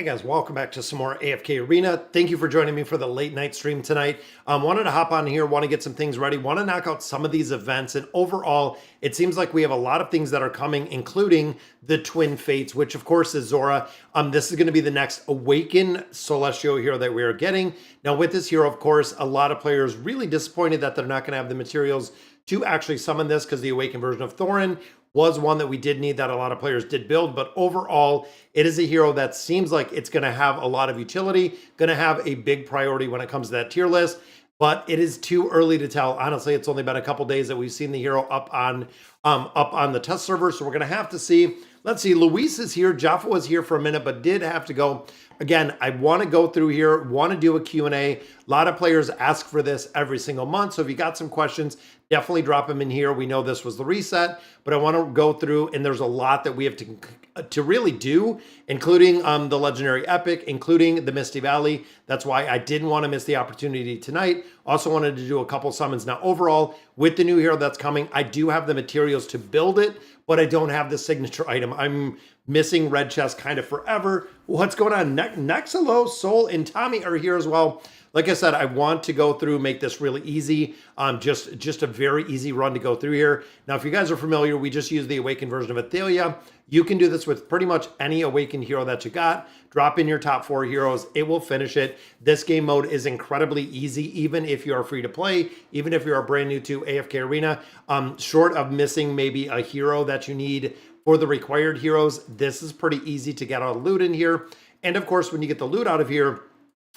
Hey guys, welcome back to some more AFK Arena. Thank you for joining me for the late night stream tonight. Wanted to hop on here, want to get some things ready, want to knock out some of these events, and overall, it seems like we have a lot of things that are coming, including the Twin Fates, which of course is Zora. This is going to be the next Awakened Celestial hero that we are getting. Now with this hero, of course, a lot of players really disappointed that they're not going to have the materials to actually summon this because the Awakened version of Thorin was one that we did need, that a lot of players did build, but overall, it is a hero that seems like it's going to have a lot of utility, going to have a big priority when it comes to that tier list, but it is too early to tell. Honestly, it's only been a couple days that we've seen the hero up on the test server, so we're going to have to see. Let's see, Luis is here. Jaffa was here for a minute, but did have to go. Again, I want to go through here, want to do a Q&A. A lot of players ask for this every single month, so if you got some questions, definitely drop them in here. We know this was the reset, but I want to go through, and there's a lot that we have to really do, including the Legendary Epic, including the Misty Valley. That's why I didn't want to miss the opportunity tonight. Also wanted to do a couple summons. Now, overall, with the new hero that's coming, I do have the materials to build it, but I don't have the signature item. I'm missing Red Chest kind of forever. What's going on? Nexalo, Soul, and Tommy are here as well. Like I said, I want to go through, make this really easy. Just a very easy run to go through here. Now, if you guys are familiar, we just use the Awakened version of Athelia. You can do this with pretty much any Awakened hero that you got. Drop in your top 4 heroes. It will finish it. This game mode is incredibly easy, even if you are free to play, even if you are brand new to AFK Arena. Short of missing maybe a hero that you need for the required heroes, this is pretty easy to get all the loot in here. And of course, when you get the loot out of here,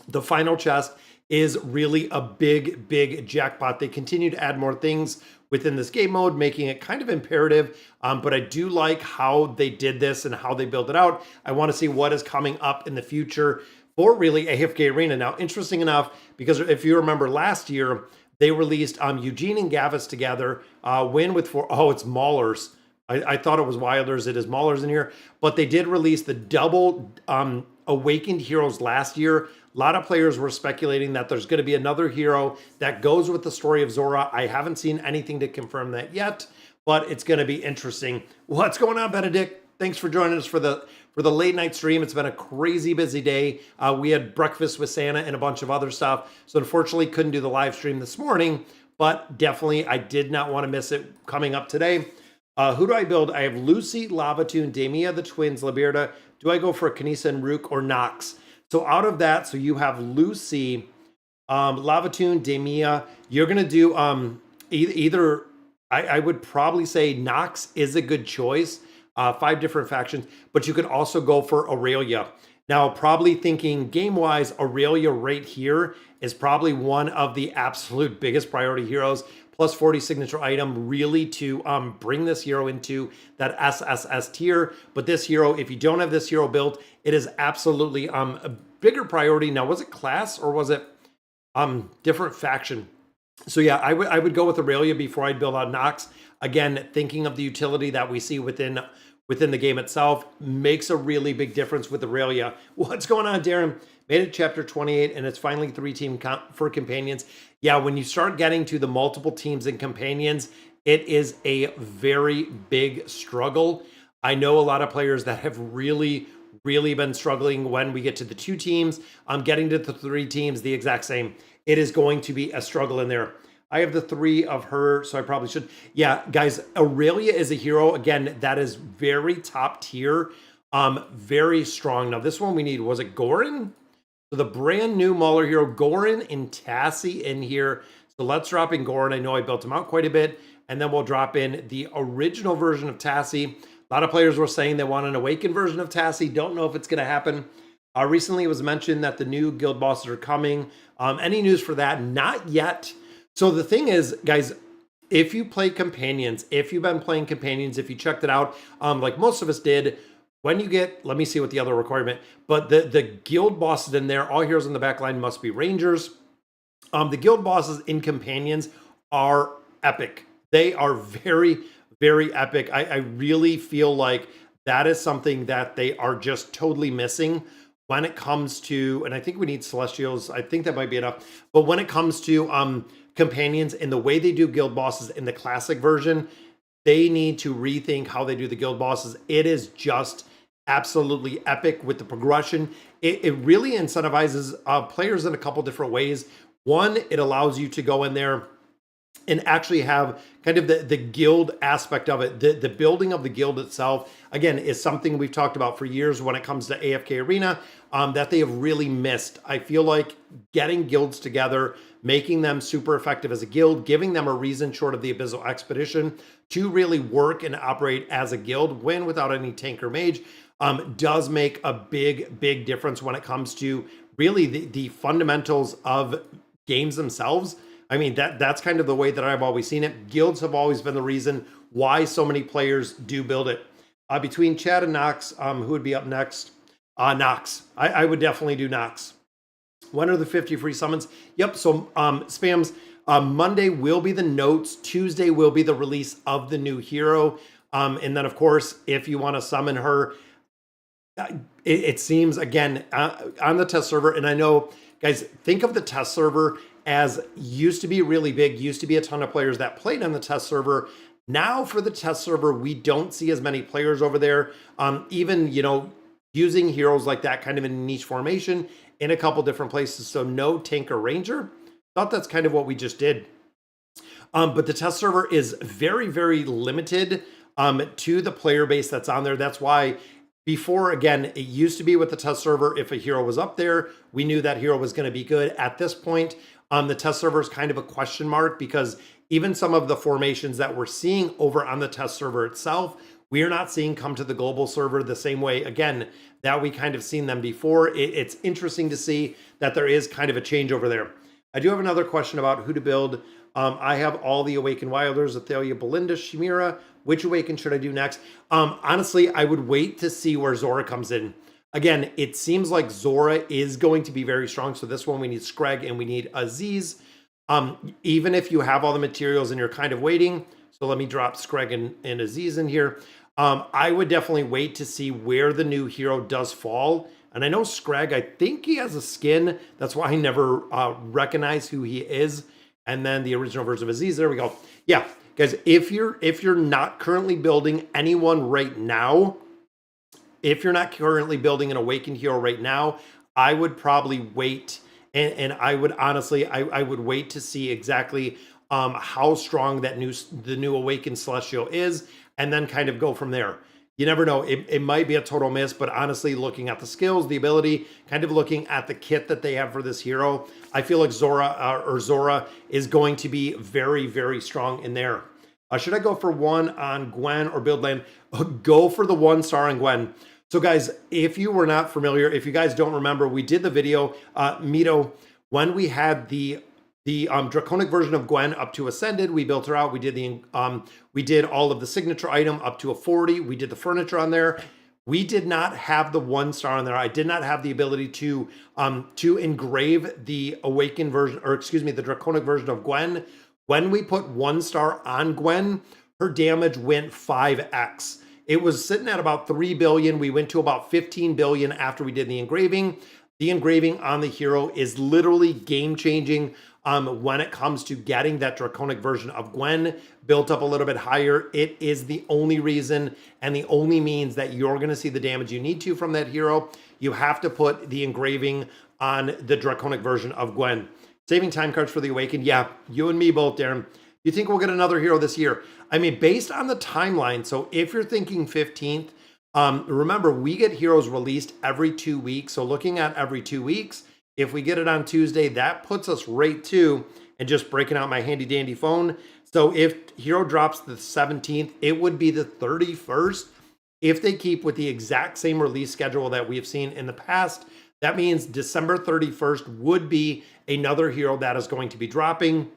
the final chest is really a big jackpot. They continue to add more things within this game mode, making it kind of imperative. But I do like how they did this and how they built it out. I want to see what is coming up in the future for really AFK Arena. Now, interesting enough, because if you remember last year, they released Eugene and Gavis together, win with it's Maulers. I thought it was Wilders. It is Maulers in here. But they did release the double Awakened heroes last year. A lot of players were speculating that there's going to be another hero that goes with the story of Zora. I haven't seen anything to confirm that yet, but it's going to be interesting. What's going on, Benedict? Thanks for joining us for the late night stream. It's been a crazy busy day. We had breakfast with Santa and a bunch of other stuff, so unfortunately couldn't do the live stream this morning, but definitely I did not want to miss it coming up today. Who do I build? I have Lucy, Lavatoon, Demia, the twins, Liberta. Do I go for Kanisa and Rook or Nox? So out of that, so you have Lucy, Lavatoon, Demia. You're going to do either, I would probably say Nox is a good choice. 5 different factions, but you could also go for Aurelia. Now, probably thinking game-wise, Aurelia right here is probably one of the absolute biggest priority heroes. Plus 40 signature item, really to bring this hero into that SSS tier. But this hero, if you don't have this hero built, it is absolutely a bigger priority. Now, was it class or was it different faction? So yeah, I would go with Aurelia before I'd build out Nox. Again, thinking of the utility that we see within the game itself makes a really big difference with Aurelia. What's going on, Darren? Made it chapter 28, and it's finally 3-team for companions. Yeah, when you start getting to the multiple teams and companions, it is a very big struggle. I know a lot of players that have really been struggling when we get to the 2 teams. Getting to the 3 teams, the exact same. It is going to be a struggle in there. I have the 3 of her, so I probably should. Yeah, guys, Aurelia is a hero, again, that is very top tier, very strong. Now, this one we need, was it Gorin? So the brand new Mauler hero, Gorin and Tassie in here. So let's drop in Gorin. I know I built him out quite a bit. And then we'll drop in the original version of Tassie. A lot of players were saying they want an Awakened version of Tassie. Don't know if it's going to happen. Recently it was mentioned that the new guild bosses are coming. Any news for that? Not yet. So the thing is, guys, if you play Companions, if you've been playing Companions, if you checked it out, like most of us did, when you get, let me see what the other requirement, but the guild bosses in there, all heroes in the back line must be Rangers. The guild bosses in Companions are epic. They are very epic. I really feel like that is something that they are just totally missing when it comes to, and I think we need Celestials. I think that might be enough. But when it comes to Companions and the way they do guild bosses in the classic version, they need to rethink how they do the guild bosses. It is just absolutely epic with the progression. it really incentivizes players in a couple different ways. One, it allows you to go in there and actually have kind of the guild aspect of it. The building of the guild itself, again, is something we've talked about for years when it comes to AFK Arena, that they have really missed. I feel like getting guilds together, making them super effective as a guild, giving them a reason short of the Abyssal Expedition to really work and operate as a guild, win without any tank or mage, does make a big difference when it comes to really the fundamentals of games themselves. I mean, that's kind of the way that I've always seen it. Guilds have always been the reason why so many players do build it. Between Chad and Nox, who would be up next? Nox. I would definitely do Nox. When are the 50 free summons? Yep, so spams. Monday will be the notes. Tuesday will be the release of the new hero. And then, of course, if you want to summon her, it seems, again, on the test server, and I know, guys, think of the test server as used to be really big, used to be a ton of players that played on the test server. Now for the test server, we don't see as many players over there. Even, using heroes like that kind of in a niche formation in a couple different places. So no tank or ranger. Thought that's kind of what we just did. But the test server is very limited to the player base that's on there. That's why before, again, it used to be with the test server, if a hero was up there, we knew that hero was going to be good. At this point, the test server is kind of a question mark because even some of the formations that we're seeing over on the test server itself, we are not seeing come to the global server the same way, again, that we kind of seen them before. It's interesting to see that there is kind of a change over there. I do have another question about who to build. I have all the Awakened Wilders, Athalia, Belinda, Chimera. Which Awaken should I do next? Honestly, I would wait to see where Zora comes in. Again, it seems like Zora is going to be very strong. So this one, we need Screg and we need Aziz. Even if you have all the materials and you're kind of waiting. So let me drop Screg and Aziz in here. I would definitely wait to see where the new hero does fall. And I know Screg, I think he has a skin. That's why I never recognize who he is. And then the original version of Aziz, there we go. Yeah, guys, if you're not currently building anyone right now, if you're not currently building an Awakened hero right now, I would probably wait. And I would honestly, I would wait to see exactly how strong the new Awakened Celestial is, and then kind of go from there. You never know. It might be a total miss, but honestly, looking at the skills, the ability, kind of looking at the kit that they have for this hero, I feel like Zora is going to be very strong in there. Should I go for one on Gwen or build land? Go for the 1-star on Gwen. So guys, if you were not familiar, if you guys don't remember, we did the video, Mito, when we had the Draconic version of Gwen up to Ascended. We built her out. We did all of the signature item up to a 40. We did the furniture on there. We did not have the 1-star on there. I did not have the ability to engrave the Awakened version, or excuse me, the Draconic version of Gwen. When we put 1-star on Gwen, her damage went 5x. It was sitting at about 3 billion. We went to about 15 billion after we did the engraving. The engraving on the hero is literally game changing. When it comes to getting that Draconic version of Gwen built up a little bit higher, it is the only reason and the only means that you're going to see the damage you need to from that hero. You have to put the engraving on the Draconic version of Gwen. Saving time cards for the Awakened. Yeah, you and me both, Darren. You think we'll get another hero this year? I mean, based on the timeline, so if you're thinking 15th, remember, we get heroes released every 2 weeks. So looking at every 2 weeks, if we get it on Tuesday, that puts us right to, and just breaking out my handy dandy phone. So if hero drops the 17th, it would be the 31st. If they keep with the exact same release schedule that we've seen in the past, that means December 31st would be another hero that is going to be dropping.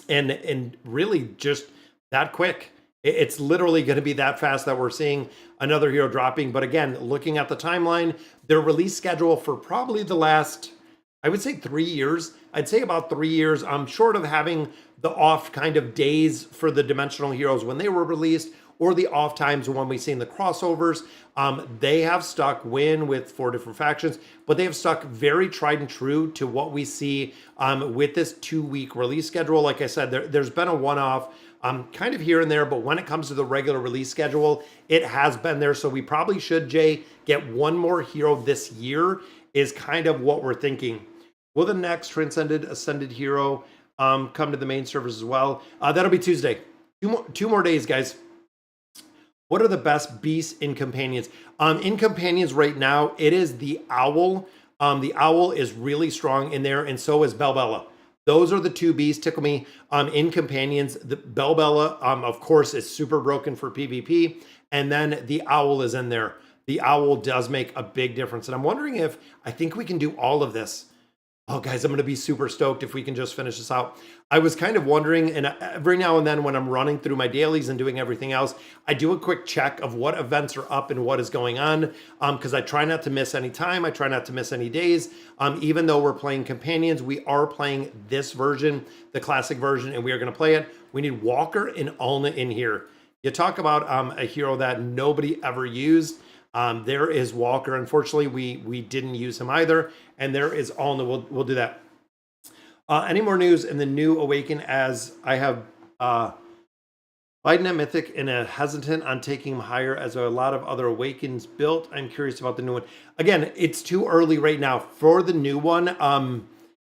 And really just that quick. It's literally going to be that fast that we're seeing another hero dropping. But again, looking at the timeline, their release schedule for probably the last, I would say 3 years. I'd say about 3 years. I'm short of having the off kind of days for the dimensional heroes when they were released, or the off times when we've seen the crossovers. They have stuck with 4 different factions, but they have stuck very tried and true to what we see with this 2-week release schedule. Like I said, there's been a one-off kind of here and there, but when it comes to the regular release schedule, it has been there. So we probably should, Jay, get one more hero this year. is kind of what we're thinking. Will the next Transcended Ascended hero come to the main servers as well? That'll be Tuesday. Two more days, guys. What are the best beasts in companions? In companions right now, it is the owl. The owl is really strong in there, and so is Bella. Those are the two beasts. Tickle me. In companions, the Bella, of course, is super broken for PvP, and then the owl is in there. The owl does make a big difference, and I'm wondering if I think we can do all of this. Oh, guys, I'm going to be super stoked if we can just finish this out. I was kind of wondering, and every now and then when I'm running through my dailies and doing everything else, I do a quick check of what events are up and what is going on, because I try not to miss any time. I try not to miss any days. Even though we're playing companions, we are playing this version, the classic version, and we are going to play it. We need Walker and Ulna in here. You talk about a hero that nobody ever used. There is Walker. Unfortunately, we didn't use him either. And there is Ulna. We'll do that. Any more news in the new Awaken, as I have Biden at Mythic and hesitant on taking him higher as there are a lot of other Awakens built. I'm curious about the new one. Again, it's too early right now for the new one.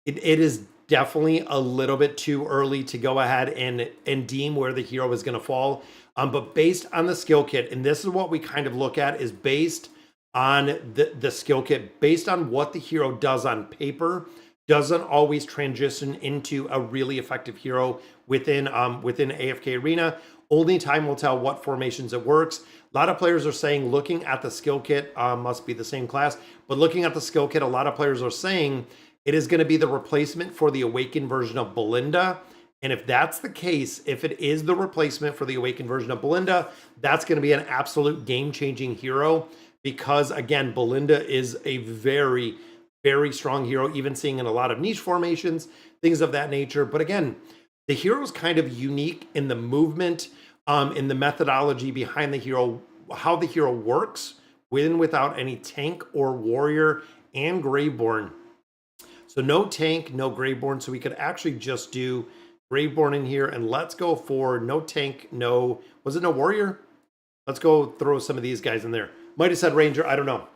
It is definitely a little bit too early to go ahead and deem where the hero is going to fall. But based on the skill kit, and this is what we kind of look at, is based on the skill kit, based on what the hero does on paper, doesn't always transition into a really effective hero within AFK Arena. Only time will tell what formations it works. A lot of players are saying looking at the skill kit must be the same class, but looking at the skill kit, a lot of players are saying it is going to be the replacement for the Awakened version of Belinda. And if that's the case, if it is the replacement for the Awakened version of Belinda, that's going to be an absolute game-changing hero because, again, Belinda is a very, very strong hero, even seeing in a lot of niche formations, things of that nature. But again, the hero is kind of unique in the movement, in the methodology behind the hero, how the hero works with and without any tank or warrior and Graveborn. So no tank, no Graveborn, so we could actually just do Graveborn in here, and let's go for no tank, no, was it no warrior? Let's go throw some of these guys in there. Might have said ranger, I don't know.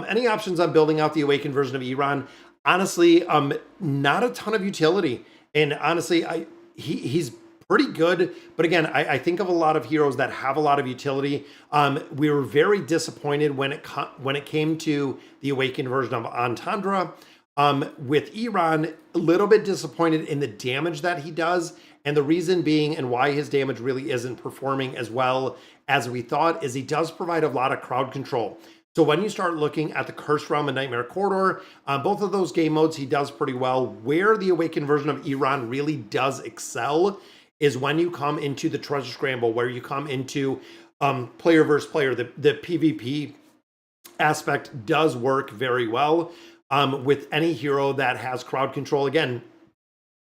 Any options on building out the Awakened version of Iran? Honestly, not a ton of utility. And honestly, he's pretty good. But again, I think of a lot of heroes that have a lot of utility. We were very disappointed when it came to the Awakened version of Entendre. With Iran, a little bit disappointed in the damage that he does. And the reason being, and why his damage really isn't performing as well as we thought, is he does provide a lot of crowd control. So when you start looking at the Cursed Realm and Nightmare Corridor, both of those game modes, he does pretty well. Where the Awakened version of Iran really does excel is when you come into the Treasure Scramble, where you come into player versus player. The PvP aspect does work very well. With any hero that has crowd control, again,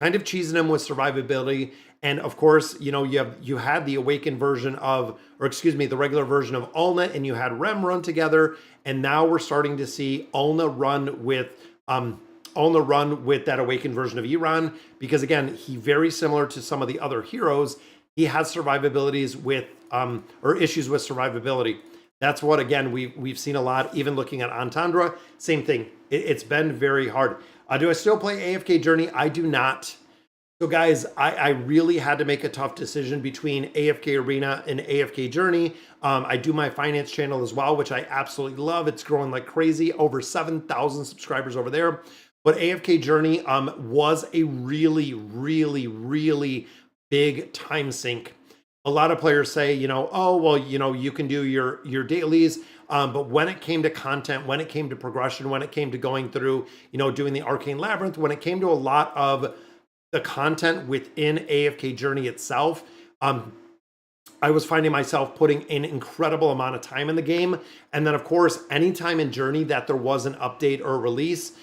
kind of cheesing him with survivability. And of course, you know, you had the Awakened version of, or excuse me, the regular version of Ulna, and you had Rem run together. And now we're starting to see Ulna run with that Awakened version of Iran, because again, he very similar to some of the other heroes. He has survivabilities with or issues with survivability. That's what, again, we've seen a lot, even looking at Entendre, same thing. It's been very hard. Do I still play AFK Journey? I do not. So guys, I really had to make a tough decision between AFK Arena and AFK Journey. I do my finance channel as well, which I absolutely love. It's growing like crazy, over 7,000 subscribers over there. But AFK Journey was a really, really, really big time sink. A lot of players say, you know, oh, well, you know, you can do your dailies. But when it came to content, when it came to progression, when it came to going through, you know, doing the Arcane Labyrinth, when it came to a lot of the content within AFK Journey itself, I was finding myself putting an incredible amount of time in the game. And then, of course, anytime in Journey that there was an update or a release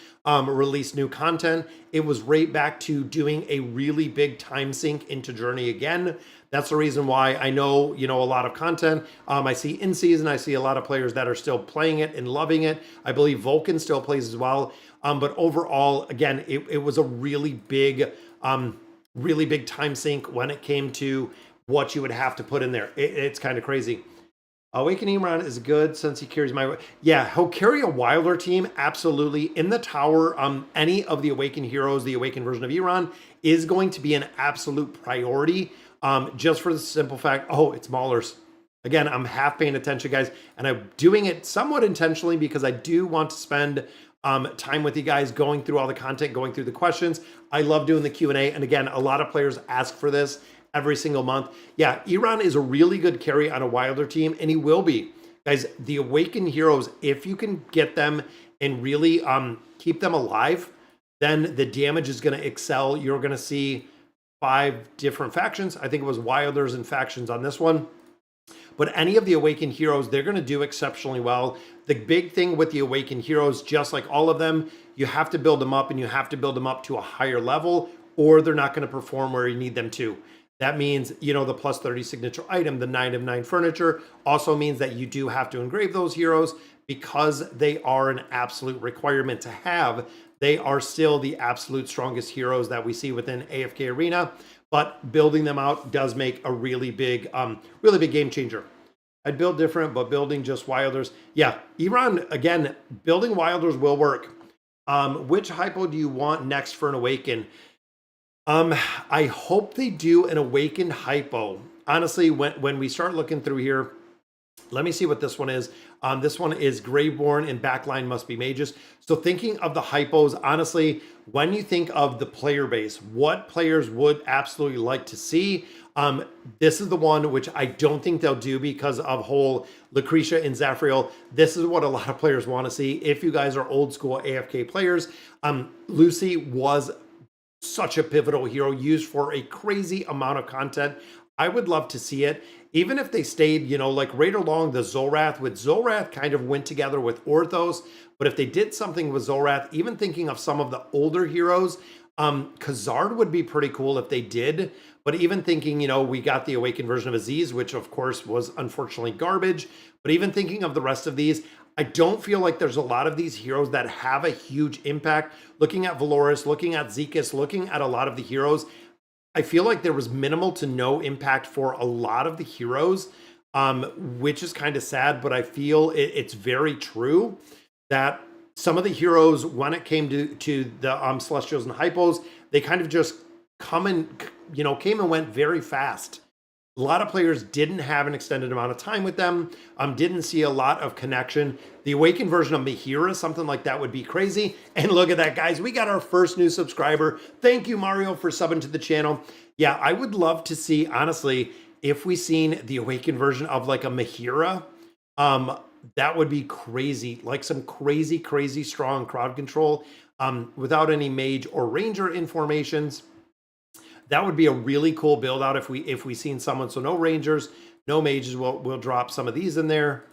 new content, it was right back to doing a really big time sink into Journey again. That's the reason why I know, you know, a lot of content. I see in season, I see a lot of players that are still playing it and loving it. I believe Vulcan still plays as well. But overall, again, it was a really big time sink when it came to what you would have to put in there. It's kind of crazy. Awakening Imran is good since he carries my. Yeah, he'll carry a Wilder team, absolutely. In the tower, any of the Awakened heroes, the Awakened version of Iran, is going to be an absolute priority. Just for the simple fact, oh, it's Maulers. Again, I'm half paying attention, guys, and I'm doing it somewhat intentionally because I do want to spend time with you guys, going through all the content, going through the questions. I love doing the Q&A, and again, a lot of players ask for this every single month. Yeah, Iran is a really good carry on a Wilder team, and he will be. Guys, the Awakened heroes, if you can get them and really keep them alive, then the damage is going to excel. You're going to see 5 different factions. I think it was Wilders and factions on this one. But any of the Awakened heroes, they're going to do exceptionally well. The big thing with the Awakened heroes, just like all of them, you have to build them up, and you have to build them up to a higher level, or they're not going to perform where you need them to. That means, you know, the plus 30 signature item, the 9 of 9 furniture, also means that you do have to engrave those heroes because they are an absolute requirement to have. They are still the absolute strongest heroes that we see within AFK Arena, but building them out does make a really big game changer. I'd build different, but building just Wilders. Yeah, Iran, again, building Wilders will work. Which hypo do you want next for an Awaken? I hope they do an Awakened hypo. Honestly, when we start looking through here, let me see what this one is. This one is Graveborn and Backline Must Be Mages. So thinking of the hypos, honestly, when you think of the player base, what players would absolutely like to see? This is the one which I don't think they'll do because of whole Lucretia and Zafriel. This is what a lot of players want to see. If you guys are old school AFK players, Lucy was such a pivotal hero used for a crazy amount of content. I would love to see it. Even if they stayed, you know, like right along the Zolrath, with Zolrath kind of went together with Orthos. But if they did something with Zolrath, even thinking of some of the older heroes, Khazard would be pretty cool if they did. But even thinking, you know, we got the Awakened version of Aziz, which of course was unfortunately garbage. But even thinking of the rest of these, I don't feel like there's a lot of these heroes that have a huge impact. Looking at Valoris, looking at Zekus, looking at a lot of the heroes, I feel like there was minimal to no impact for a lot of the heroes, which is kind of sad, but I feel it's very true that some of the heroes, when it came to the Celestials and Hypos, they kind of just came and went very fast. A lot of players didn't have an extended amount of time with them, didn't see a lot of connection. The Awakened version of Mahira, something like that would be crazy. And look at that, guys. We got our first new subscriber. Thank you, Mario, for subbing to the channel. Yeah, I would love to see, honestly, if we seen the Awakened version of like a Mahira, that would be crazy. Like some crazy, crazy strong crowd control without any mage or ranger informations. That would be a really cool build out if we seen someone. So no rangers, no mages. We'll drop some of these in there.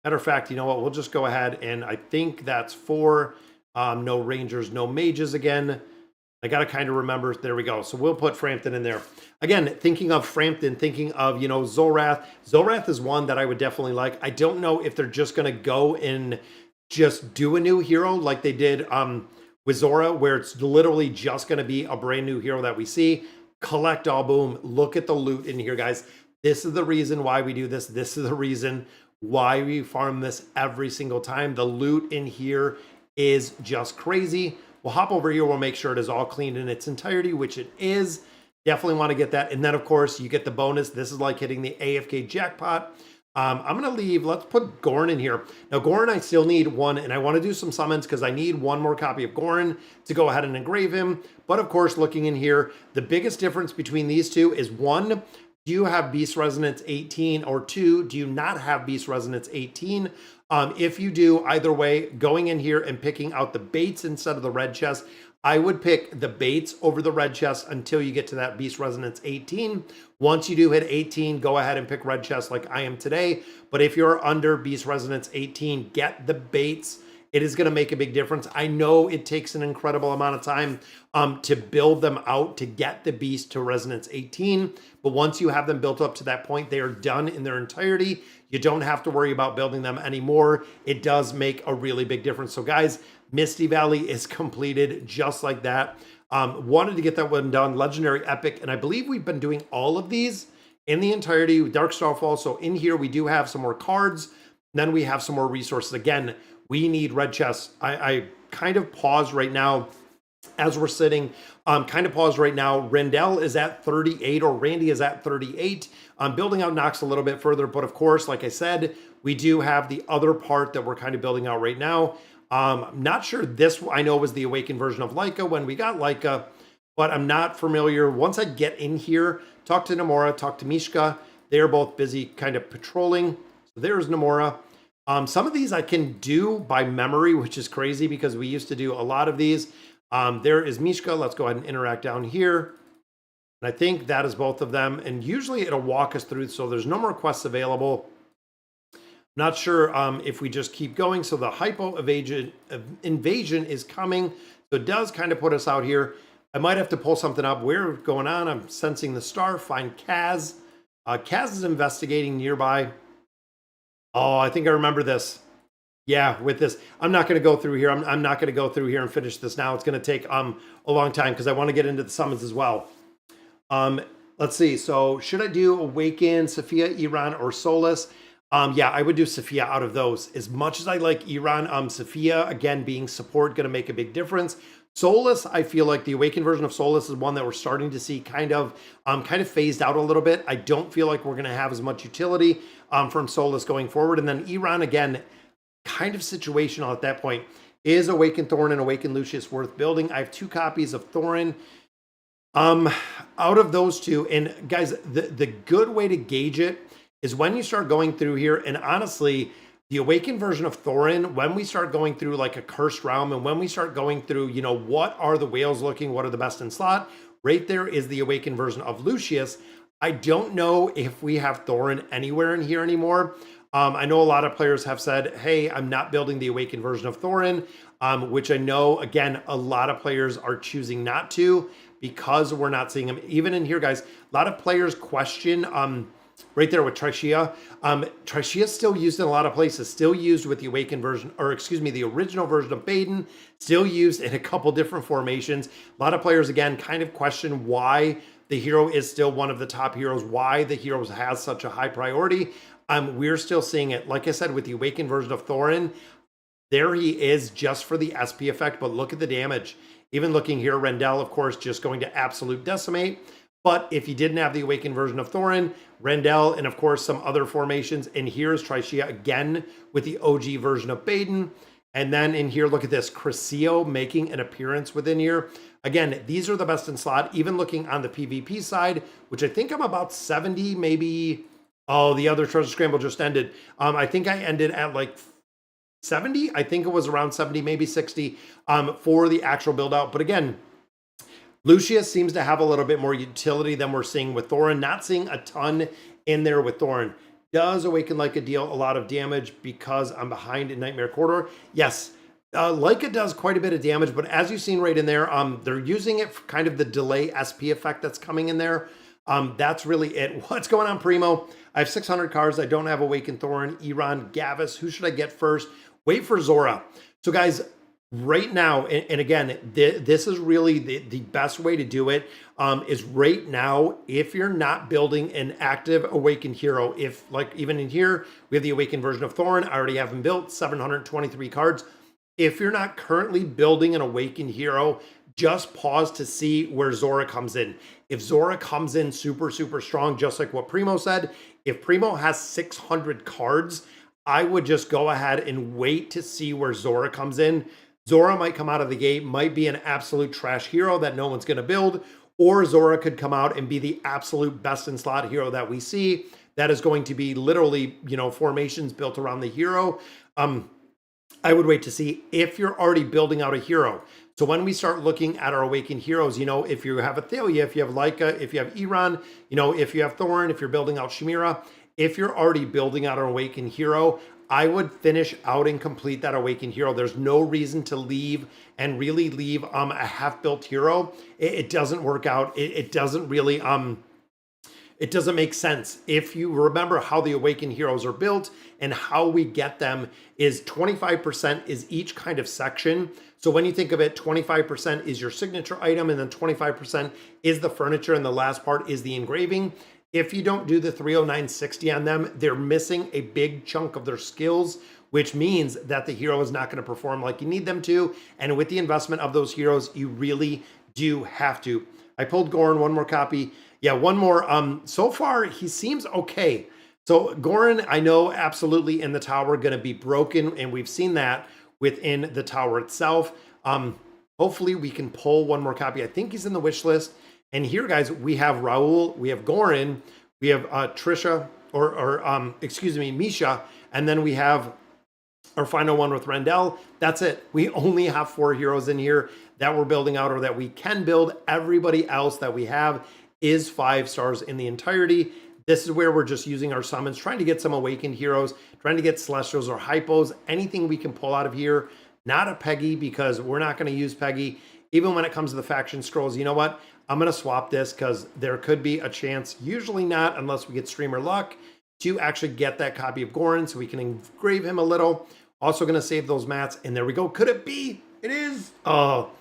Matter of fact, you know what? We'll just go ahead and I think that's 4. No rangers, no mages again. I got to kind of remember. There we go. So we'll put Frampton in there. Again, thinking of Frampton, thinking of, you know, Zolrath. Zolrath is one that I would definitely like. I don't know if they're just going to go and just do a new hero like they did with Zora, where it's literally just going to be a brand new hero that we see. Collect all, boom. Look at the loot in here, guys. This is the reason why we do this. This is the reason why we farm this every single time. The loot in here is just crazy. We'll hop over here. We'll make sure it is all cleaned in its entirety, which it is. Definitely want to get that. And then, of course, you get the bonus. This is like hitting the AFK jackpot. I'm going to leave. Let's put Gorin in here. Now, Gorin, I still need one, and I want to do some summons because I need one more copy of Gorin to go ahead and engrave him. But, of course, looking in here, the biggest difference between these two is 1, do you have Beast Resonance 18? Or 2, do you not have Beast Resonance 18? If you do, either way, going in here and picking out the baits instead of the red chest, I would pick the baits over the red chest until you get to that Beast Resonance 18. Once you do hit 18, go ahead and pick red chest like I am today. But if you're under Beast Resonance 18, get the baits. It is going to make a big difference. I know it takes an incredible amount of time to build them out to get the beast to Resonance 18. But once you have them built up to that point, they are done in their entirety. You don't have to worry about building them anymore. It does make a really big difference. So guys, Misty Valley is completed just like that. Wanted to get that one done. Legendary Epic. And I believe we've been doing all of these in the entirety with Dark Starfall. So in here, we do have some more cards. Then we have some more resources. Again, we need red chests. I kind of paused right now as we're sitting, kind of paused right now. Rendell is at 38, or Randy is at 38. Building out Nox a little bit further, but of course, like I said, we do have the other part that we're kind of building out right now. Not sure this, I know, was the Awakened version of Laika when we got Laika, but I'm not familiar. Once I get in here, talk to Namora, talk to Mishka. They're both busy kind of patrolling. So there's Namora. Some of these I can do by memory, which is crazy because we used to do a lot of these. There is Mishka. Let's go ahead and interact down here. And I think that is both of them. And usually it'll walk us through, so there's no more quests available. Not sure if we just keep going. So the Hippo invasion is coming. So it does kind of put us out here. I might have to pull something up. We're going on. I'm sensing the star. Find Kaz. Kaz is investigating nearby. Oh, I think I remember this. Yeah, with this, I'm not going to go through here. I'm not going to go through here and finish this now. It's going to take a long time because I want to get into the summons as well. Let's see. So should I do Awaken, Sophia, Iran, or Solus? Yeah, I would do Sophia out of those. As much as I like Iran, Sophia, again, being support, going to make a big difference. Solus, I feel like the Awakened version of Solus is one that we're starting to see kind of phased out a little bit. I don't feel like we're going to have as much utility from Solus going forward. And then Iran, again, kind of situational at that point. Is Awakened Thorin and Awakened Lucius worth building? I have 2 copies of Thorin. Out of those 2, and guys, the good way to gauge it is when you start going through here, and honestly, the Awakened version of Thorin, when we start going through like a cursed realm, and when we start going through, you know, what are the whales looking, what are the best in slot, right there is the Awakened version of Lucius. I don't know if we have Thorin anywhere in here anymore. I know a lot of players have said, hey, I'm not building the Awakened version of Thorin, which I know, again, a lot of players are choosing not to because we're not seeing them. Even in here, guys, a lot of players question, right there with Trishia. Trishia is still used in a lot of places, still used with the Awakened version, or excuse me, the original version of Baden, still used in a couple different formations. A lot of players, again, kind of question why the hero is still one of the top heroes, why the hero has such a high priority. We're still seeing it, like I said, with the Awakened version of Thorin. There he is just for the SP effect, but look at the damage. Even looking here, Rendell, of course, just going to absolute decimate. But if you didn't have the Awakened version of Thorin, Rendell, and of course some other formations, and here's Trishia again with the OG version of Baden. And then in here, look at this, Crescio making an appearance within here. Again, these are the best in slot, even looking on the PvP side, which I think I'm about 70, maybe. Oh, the other Treasure Scramble just ended. I think I ended at like 70. I think it was around 70, maybe 60 for the actual build out. But again, Lucius seems to have a little bit more utility than we're seeing with Thorin. Not seeing a ton in there with Thorin. Does Awaken Laika deal a lot of damage because I'm behind in Nightmare Corridor? Yes. Laika does quite a bit of damage, but as you've seen right in there, they're using it for kind of the delay SP effect that's coming in there. That's really it. What's going on, Primo? I have 600 cards. I don't have Awakened Thorin, Iran, Gavis. Who should I get first? Wait for Zora. So guys, right now, and again, this is really the best way to do it, is right now, if you're not building an active Awakened hero, if like even in here, we have the Awakened version of Thorin, I already have him built, 723 cards. If you're not currently building an Awakened hero, just pause to see where Zora comes in. If Zora comes in super, super strong, just like what Primo said, if Primo has 600 cards, I would just go ahead and wait to see where Zora comes in. Zora might come out of the gate, might be an absolute trash hero that no one's going to build, or Zora could come out and be the absolute best in slot hero that we see. That is going to be literally, you know, formations built around the hero. I would wait to see if you're already building out a hero. So when we start looking at our Awakened heroes, you know, if you have Athalia, if you have Laika, if you have Iran, you know, if you have Thorin, if you're building out Shemira, if you're already building out an Awakened hero, I would finish out and complete that Awakened hero. There's no reason to leave and really leave a half-built hero. It doesn't work out. It doesn't really, it doesn't make sense. If you remember how the Awakened heroes are built and how we get them is 25% is each kind of section. So when you think of it, 25% is your signature item, and then 25% is the furniture, and the last part is the engraving. If you don't do the 30960 on them, they're missing a big chunk of their skills, which means that the hero is not going to perform like you need them to. And with the investment of those heroes, you really do have to. I pulled Goran, one more copy. Yeah, one more. So far, he seems okay. So Goran, I know absolutely in the tower going to be broken, and we've seen that within the tower itself. Hopefully we can pull one more copy. I think he's in the wish list. And here, guys, we have Raul, we have Goran, we have Trisha, excuse me, Misha, and then we have our final one with Rendell. That's it. We only have 4 heroes in here that we're building out or that we can build. Everybody else that we have is 5 stars in the entirety. This is where we're just using our summons, trying to get some awakened heroes, trying to get celestials or hypos, anything we can pull out of here. Not a Peggy, because we're not going to use Peggy. Even when it comes to the faction scrolls, you know what? I'm going to swap this because there could be a chance, usually not unless we get streamer luck, to actually get that copy of Goran so we can engrave him a little. Also going to save those mats, and there we go. Could it be? It is. Oh,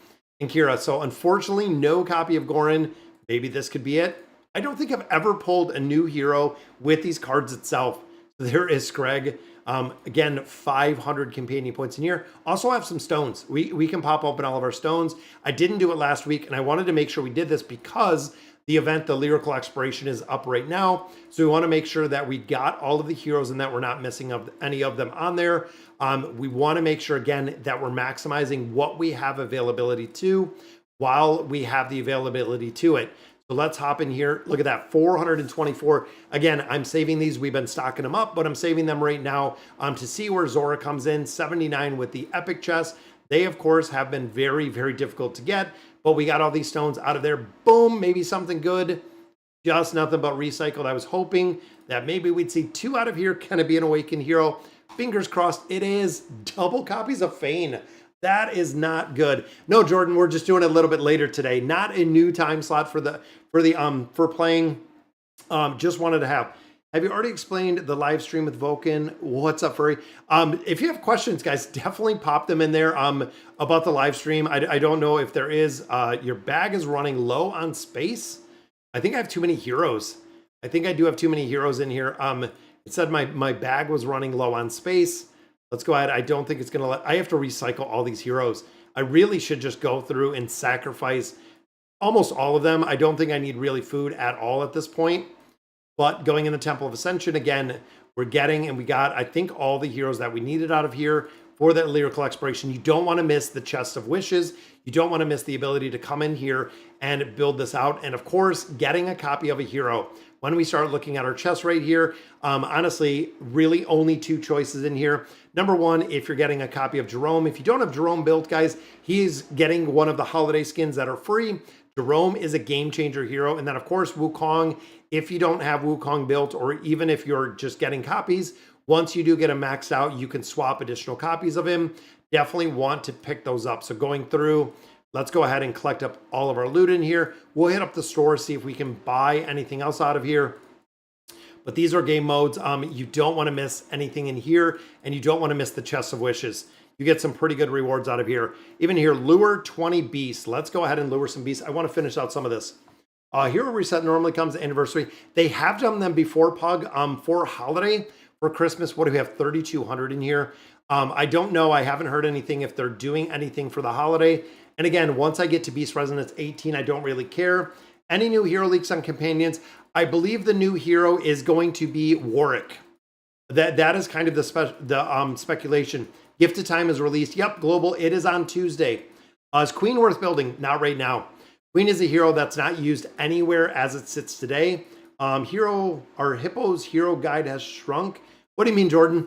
and Kira. So unfortunately, no copy of Goran. Maybe this could be it. I don't think I've ever pulled a new hero with these cards itself. There is Screg. Again, 500 companion points in here. Also have some stones. We can pop open all of our stones. I didn't do it last week, and I wanted to make sure we did this because the event, the Lyrical Exploration, is up right now. So we want to make sure that we got all of the heroes and that we're not missing any of them on there. We want to make sure, again, that we're maximizing what we have availability to while we have the availability to it. So let's hop in here. Look at that, 424. Again, I'm saving these. We've been stocking them up, but I'm saving them right now to see where Zora comes in. 79 with the epic chest. They, of course, have been very, very difficult to get, but we got all these stones out of there. Boom, maybe something good. Just nothing but recycled. I was hoping that maybe we'd see 2 out of here. Can it be an awakened hero? Fingers crossed it is. Double copies of Fane. That is not good. No, Jordan, we're just doing it a little bit later today. Not a new time slot for playing. Just wanted to have you already explained the live stream with Vulcan? What's up, Furry? If you have questions, guys, definitely pop them in there about the live stream. I don't know if there is. Your bag is running low on space. I think I have too many heroes. I think I do have too many heroes in here. It said my bag was running low on space. Let's go ahead. I don't think it's going to I have to recycle all these heroes. I really should just go through and sacrifice almost all of them. I don't think I need really food at all at this point. But going in the Temple of Ascension, again, we're getting, and we got, I think, all the heroes that we needed out of here for that Lyrical Exploration. You don't want to miss the Chest of Wishes. You don't want to miss the ability to come in here and build this out. And of course, getting a copy of a hero. When we start looking at our chest right here, honestly, really only 2 choices in here. Number 1, if you're getting a copy of Jerome. If you don't have Jerome built, guys, he's getting one of the holiday skins that are free. Jerome is a game changer hero. And then, of course, Wukong, if you don't have Wukong built, or even if you're just getting copies, once you do get him maxed out, you can swap additional copies of him. Definitely want to pick those up. So going through, let's go ahead and collect up all of our loot in here. We'll hit up the store, see if we can buy anything else out of here. But these are game modes. You don't want to miss anything in here, and you don't want to miss the Chest of Wishes. You get some pretty good rewards out of here. Even here, lure 20 beasts. Let's go ahead and lure some beasts. I want to finish out some of this. Hero reset normally comes anniversary. They have done them before, Pug, for holiday, for Christmas. What do we have? 3,200 in here. I don't know. I haven't heard anything if they're doing anything for the holiday. And again, once I get to Beast Resonance 18, I don't really care. Any new hero leaks on companions? I believe the new hero is going to be Warwick. That is kind of the speculation. Gifted Time is released. Yep, global. It is on Tuesday. Is Queen worth building? Not right now. Queen is a hero that's not used anywhere as it sits today. Hippo's hero guide has shrunk. What do you mean, Jordan?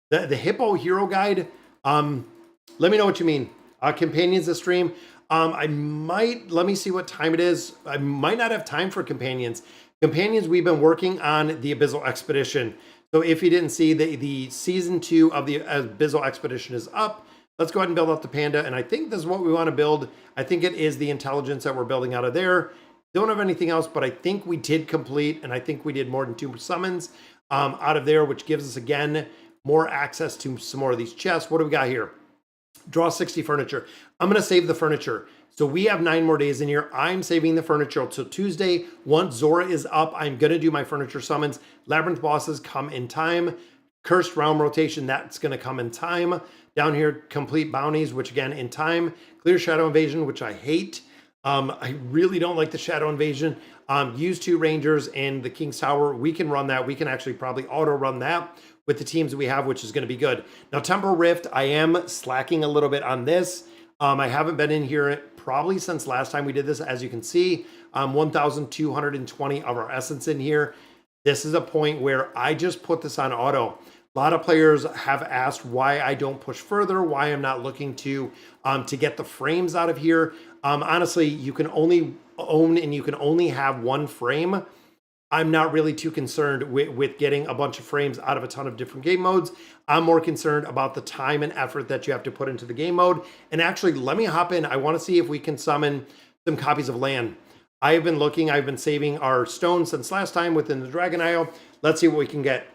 The Hippo hero guide? Let me know what you mean. Companions to stream. Let me see what time it is. I might not have time for companions. Companions, we've been working on the Abyssal Expedition. So if you didn't see, the season 2 of the Abyssal Expedition is up. Let's go ahead and build up the panda. And I think this is what we want to build. I think it is the intelligence that we're building out of there. Don't have anything else, but I think we did complete, and I think we did more than 2 summons out of there, which gives us, again, more access to some more of these chests. What do we got here? Draw 60 furniture. I'm going to save the furniture. So we have 9 more days in here. I'm saving the furniture until Tuesday. Once Zora is up, I'm going to do my furniture summons. Labyrinth bosses come in time. Cursed Realm rotation, that's going to come in time. Down here, complete bounties, which again, in time. Clear Shadow Invasion, which I hate. I really don't like the Shadow Invasion. Use 2 Rangers and the King's Tower. We can run that. We can actually probably auto-run that with the teams we have, which is going to be good. Now, Temporal Rift, I am slacking a little bit on this. I haven't been in here probably since last time we did this. As you can see, 1,220 of our essence in here. This is a point where I just put this on auto. A lot of players have asked why I don't push further, why I'm not looking to get the frames out of here. Honestly, you can only own and you can only have 1 frame. I'm not really too concerned with getting a bunch of frames out of a ton of different game modes. I'm more concerned about the time and effort that you have to put into the game mode. And actually, let me hop in. I want to see if we can summon some copies of land. I have been looking. I've been saving our stones since last time within the Dragon Isle. Let's see what we can get.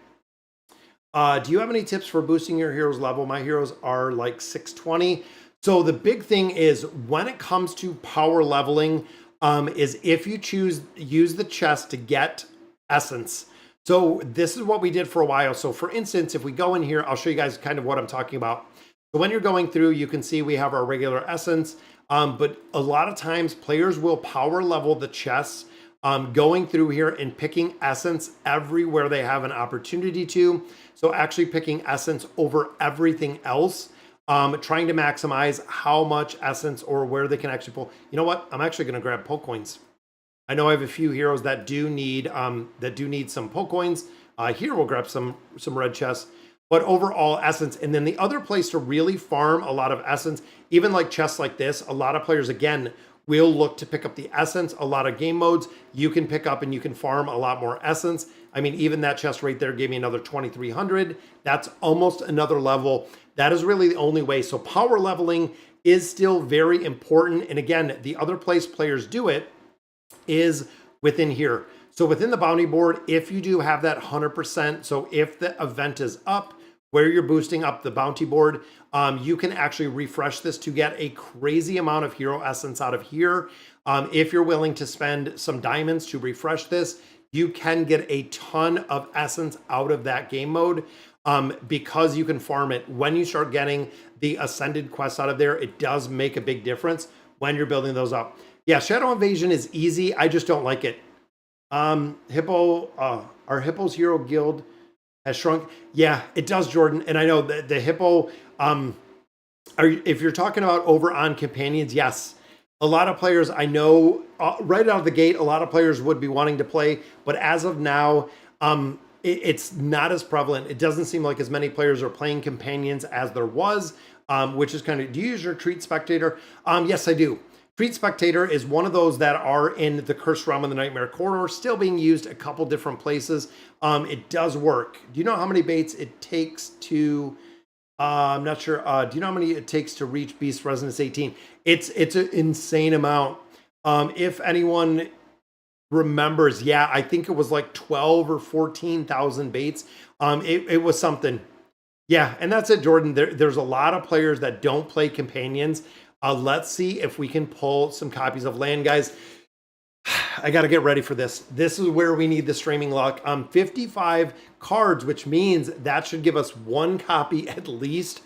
Do you have any tips for boosting your heroes level? My heroes are like 620. So the big thing is when it comes to power leveling, is if you use the chest to get essence. So this is what we did for a while. So for instance, if we go in here, I'll show you guys kind of what I'm talking about. So when you're going through, you can see we have our regular essence, but a lot of times players will power level the chests, going through here and picking essence everywhere they have an opportunity to. So actually picking essence over everything else. Trying to maximize how much essence or where they can actually pull. You know what? I'm actually going to grab poke coins. I know I have a few heroes that do need some poke coins. Here we'll grab some red chests. But overall essence, and then the other place to really farm a lot of essence, even like chests like this, a lot of players again will look to pick up the essence. A lot of game modes you can pick up and you can farm a lot more essence. I mean, even that chest right there gave me another 2,300. That's almost another level. That is really the only way. So power leveling is still very important. And again, the other place players do it is within here. So within the bounty board, if you do have that 100%, so if the event is up where you're boosting up the bounty board, you can actually refresh this to get a crazy amount of hero essence out of here. If you're willing to spend some diamonds to refresh this, you can get a ton of essence out of that game mode. Because you can farm it. When you start getting the ascended quests out of there, it does make a big difference when you're building those up. Yeah, Shadow Invasion is easy. I just don't like it. Hippo, our Hippo's Hero Guild has shrunk. Yeah, it does, Jordan. And I know that the Hippo, if you're talking about over on companions, yes. A lot of players, I know, right out of the gate, a lot of players would be wanting to play. But as of now, it's not as prevalent. It doesn't seem like as many players are playing companions as there was, which is kind of, do you use your Treat Spectator? Yes, I do. Treat Spectator is one of those that are in the Cursed Realm and the Nightmare Corridor, still being used a couple different places. It does work. Do you know how many baits it takes to, I'm not sure. Do you know how many it takes to reach Beast Resonance 18? It's an insane amount. If anyone remembers, yeah, I think it was like 12 or 14,000 baits. It was something. Yeah, and that's it, Jordan. There's a lot of players that don't play companions. Let's see if we can pull some copies of land, guys. I got to get ready for this. This is where we need the streaming luck. 55 cards, which means that should give us 1 copy at least.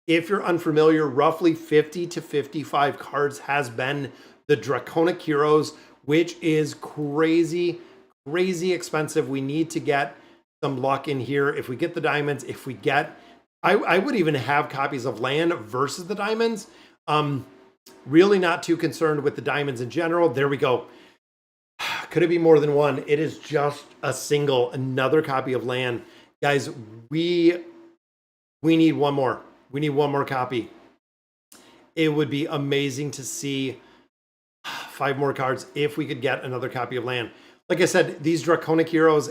If you're unfamiliar, roughly 50 to 55 cards has been the Draconic Heroes, which is crazy, crazy expensive. We need to get some luck in here. If we get the diamonds, if we get, I would even have copies of land versus the diamonds. Really not too concerned with the diamonds in general. There we go. Could it be more than 1? It is just a single, another copy of land. Guys, we need 1 more. We need 1 more copy. It would be amazing to see 5 more cards if we could get another copy of land. Like I said, these Draconic Heroes,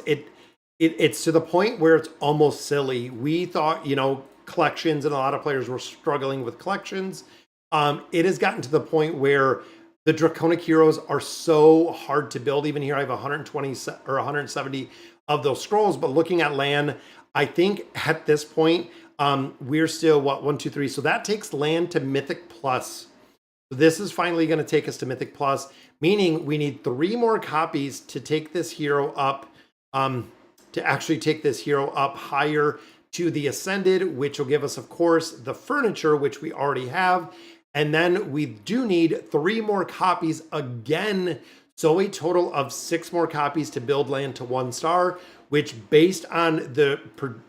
it's to the point where it's almost silly. We thought, you know, collections, and a lot of players were struggling with collections. It has gotten to the point where the Draconic Heroes are so hard to build. Even here, I have 120 or 170 of those scrolls. But looking at land, I think at this point, we're still, what, 1, 2, 3. So that takes land to Mythic Plus. So this is finally going to take us to Mythic Plus, meaning we need 3 more copies to take this hero up, to actually take this hero up higher to the Ascended, which will give us, of course, the furniture, which we already have. And then we do need 3 more copies again. So a total of 6 more copies to build land to 1 star, which based on the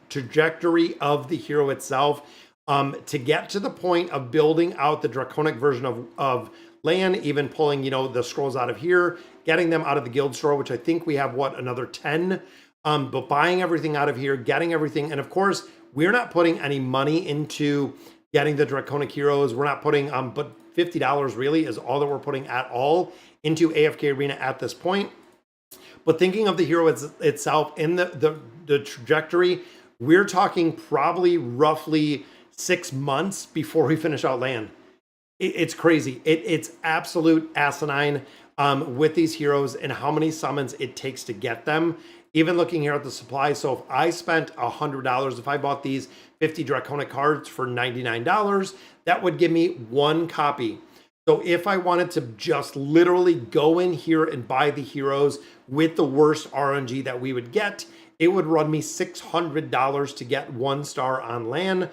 trajectory of the hero itself, to get to the point of building out the Draconic version of land, even pulling, the scrolls out of here, getting them out of the guild store, which I think we have, another 10. But buying everything out of here, getting everything. And of course, we're not putting any money into getting the Draconic heroes. We're not putting, but $50 really is all that we're putting at all into AFK Arena at this point. But thinking of the hero itself in the trajectory, we're talking probably roughly 6 months before we finish out land. It's crazy. It's absolute asinine with these heroes and how many summons it takes to get them. Even looking here at the supply, so if I spent $100, if I bought these 50 Draconic cards for $99, that would give me 1 copy. So if I wanted to just literally go in here and buy the heroes with the worst RNG that we would get, it would run me $600 to get 1 star on land,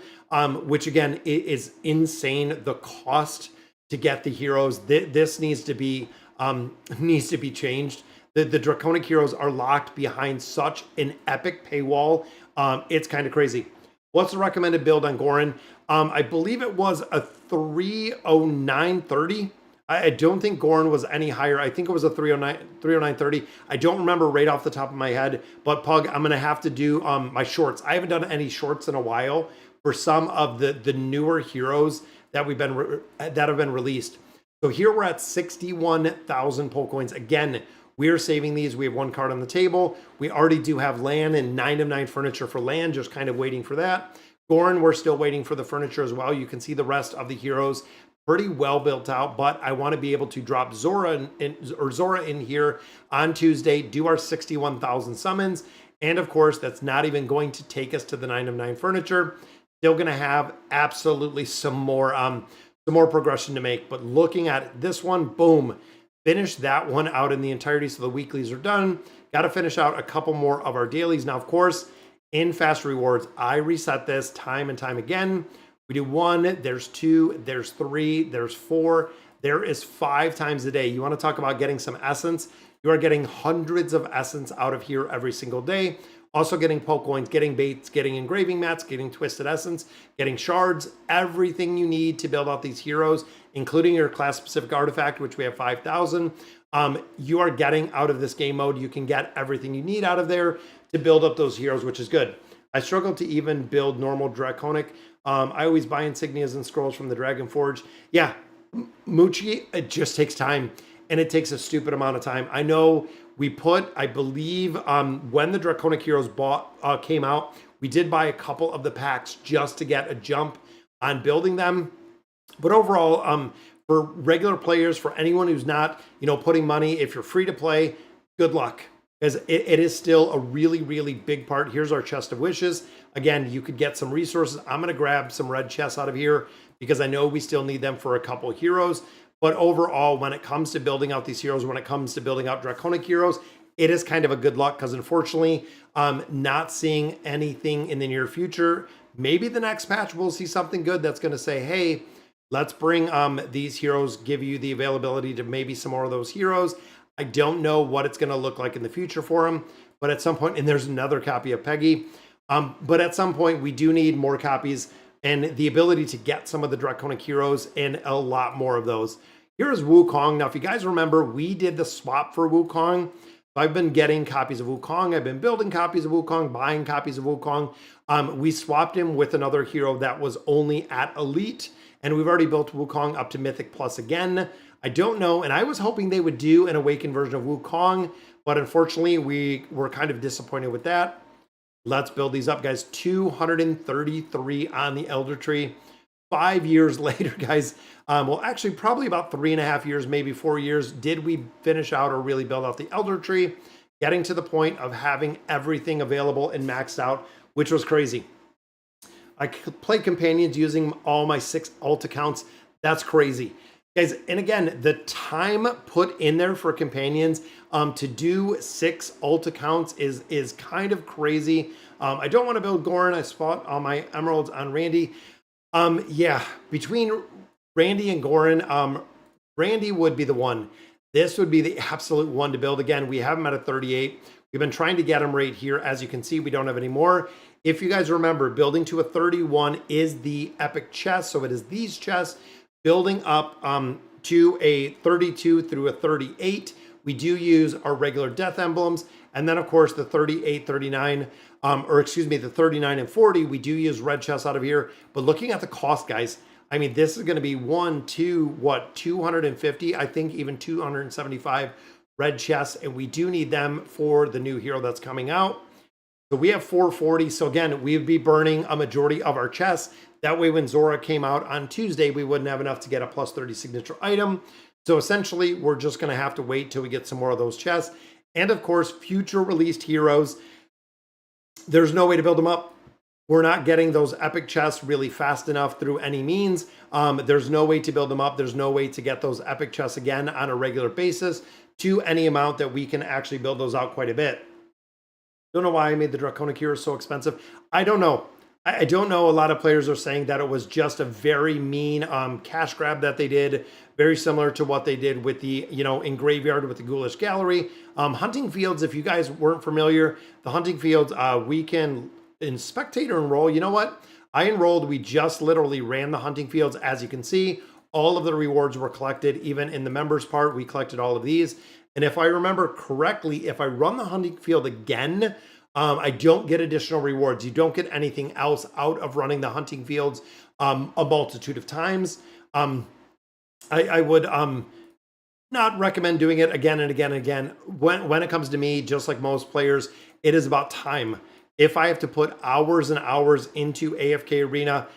which again is insane. The cost to get the heroes, this needs to be changed. The Draconic heroes are locked behind such an epic paywall. It's kind of crazy. What's the recommended build on Goran? I believe it was a 309.30. I don't think Goran was any higher. I think it was a 309.30. I don't remember right off the top of my head, but Pug, I'm going to have to do my shorts. I haven't done any shorts in a while for some of the newer heroes that have been released. So here we're at 61,000 Poke Coins. Again, we are saving these. We have 1 card on the table. We already do have land and 9 of 9 furniture for land, just kind of waiting for that. Goran, we're still waiting for the furniture as well. You can see the rest of the heroes pretty well built out, but I want to be able to drop Zora in here on Tuesday, do our 61,000 summons. And of course, that's not even going to take us to the 9 of 9 furniture. Still going to have absolutely some more progression to make. But looking at this one, boom. Finish that one out in the entirety, so the weeklies are done. Got to finish out a couple more of our dailies. Now, of course, in Fast Rewards, I reset this time and time again. We do 1, there's 2, there's 3, there's 4, there is 5 times a day. You want to talk about getting some essence? You are getting hundreds of essence out of here every single day. Also getting Poke Coins, getting baits, getting engraving mats, getting twisted essence, getting shards, everything you need to build out these heroes, including your class-specific artifact, which we have 5,000. You are getting out of this game mode. You can get everything you need out of there to build up those heroes, which is good. I struggle to even build normal Draconic. I always buy insignias and scrolls from the Dragon Forge. Yeah, Moochie, it just takes time, and it takes a stupid amount of time. I know we put, I believe, when the Draconic heroes came out, we did buy a couple of the packs just to get a jump on building them. But overall, for regular players, for anyone who's not, putting money, if you're free to play, good luck. Because it is still a really, really big part. Here's our chest of wishes. Again, you could get some resources. I'm going to grab some red chests out of here because I know we still need them for a couple of heroes. But overall, when it comes to building out these heroes, when it comes to building out Draconic heroes, it is kind of a good luck because unfortunately, not seeing anything in the near future. Maybe the next patch we'll see something good that's going to say, hey, let's bring these heroes, give you the availability to maybe some more of those heroes. I don't know what it's going to look like in the future for them, but at some point, and there's another copy of Peggy, but at some point we do need more copies and the ability to get some of the Draconic heroes and a lot more of those. Here's Wukong. Now, if you guys remember, we did the swap for Wukong. I've been getting copies of Wukong. I've been building copies of Wukong, buying copies of Wukong. We swapped him with another hero that was only at Elite, and we've already built Wukong up to Mythic Plus again. I don't know, and I was hoping they would do an Awakened version of Wukong, but unfortunately, we were kind of disappointed with that. Let's build these up, guys. 233 on the Elder Tree. 5 years later, guys, well, actually probably about 3.5 years, maybe 4 years, did we finish out or really build out the Elder Tree, getting to the point of having everything available and maxed out, which was crazy. I played Companions using all my 6 alt accounts. That's crazy. Guys, and again, the time put in there for companions to do 6 alt accounts is kind of crazy. I don't want to build Goran. I spot all my emeralds on Randy. Yeah, between Randy and Goran, Randy would be the one. This would be the absolute one to build. Again, we have him at a 38. We've been trying to get him right here. As you can see, we don't have any more. If you guys remember, building to a 31 is the epic chest. So it is these chests building up to a 32 through a 38. We do use our regular death emblems. And then, of course, the 38, 39, or excuse me, the 39 and 40, we do use red chests out of here. But looking at the cost, guys, I mean, this is going to be 250, I think even 275 red chests. And we do need them for the new hero that's coming out. So we have 440. So again, we would be burning a majority of our chests. That way, when Zora came out on Tuesday, we wouldn't have enough to get a plus 30 signature item. So essentially, we're just going to have to wait till we get some more of those chests. And of course, future released heroes, there's no way to build them up. We're not getting those epic chests really fast enough through any means. There's no way to build them up. There's no way to get those epic chests again on a regular basis to any amount that we can actually build those out quite a bit. Don't know why I made the Draconic hero so expensive. I don't know. I don't know. A lot of players are saying that it was just a very mean cash grab that they did, very similar to what they did with the, in Graveyard with the Ghoulish Gallery. Hunting Fields, if you guys weren't familiar, the Hunting Fields, we can in spectator enroll. You know what? I enrolled. We just literally ran the Hunting Fields. As you can see, all of the rewards were collected. Even in the members part, we collected all of these. And if I remember correctly, if I run the Hunting Field again, I don't get additional rewards. You don't get anything else out of running the Hunting Fields a multitude of times. I would not recommend doing it again and again and again. When it comes to me, just like most players, it is about time. If I have to put hours and hours into AFK Arena,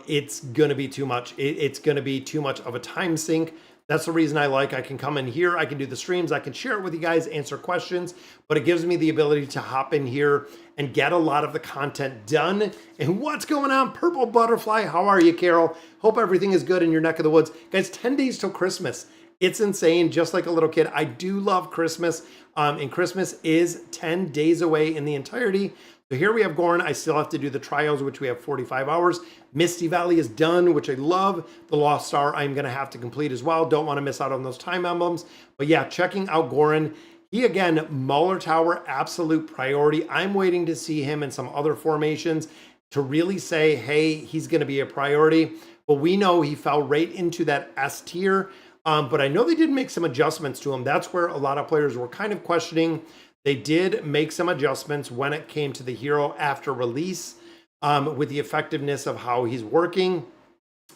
it's going to be too much. It's going to be too much of a time sink. That's the reason I can come in here, I can do the streams, I can share it with you guys, answer questions, but it gives me the ability to hop in here and get a lot of the content done. And what's going on, Purple Butterfly? How are you, Carol? Hope everything is good in your neck of the woods. Guys, 10 days till Christmas. It's insane, just like a little kid. I do love Christmas, and Christmas is 10 days away in the entirety. So here we have Goran. I still have to do the trials, which we have 45 hours. Misty Valley is done, which I love. The Lost Star I'm going to have to complete as well. Don't want to miss out on those time emblems. But yeah, checking out Goran. He, again, Mauler Tower, absolute priority. I'm waiting to see him in some other formations to really say, hey, he's going to be a priority. But we know he fell right into that S tier. But I know they did make some adjustments to him. That's where a lot of players were kind of questioning. They did make some adjustments when it came to the hero after release with the effectiveness of how he's working.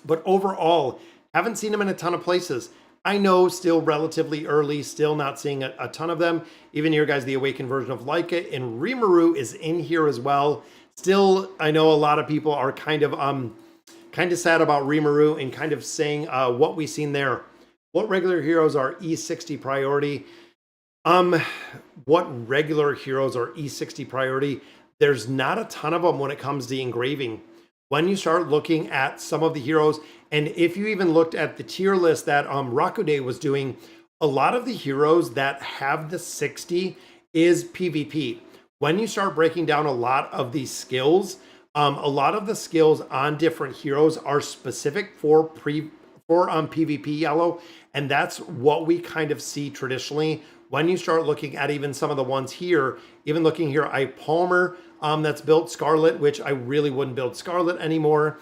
But overall, haven't seen him in a ton of places. I know still relatively early, still not seeing a ton of them. Even here, guys, the Awakened version of Leica and Rimuru is in here as well. Still, I know a lot of people are kind of sad about Rimuru and kind of saying what we've seen there. What regular heroes are E60 priority? What regular heroes are E60 priority? There's not a ton of them when it comes to engraving. When you start looking at some of the heroes, and if you even looked at the tier list that Rakude was doing, a lot of the heroes that have the 60 is PvP. When you start breaking down a lot of these skills, a lot of the skills on different heroes are specific for PvP yellow, and that's what we kind of see traditionally. When you start looking at even some of the ones here, even looking here, Palmer, that's built Scarlet, which I really wouldn't build Scarlet anymore.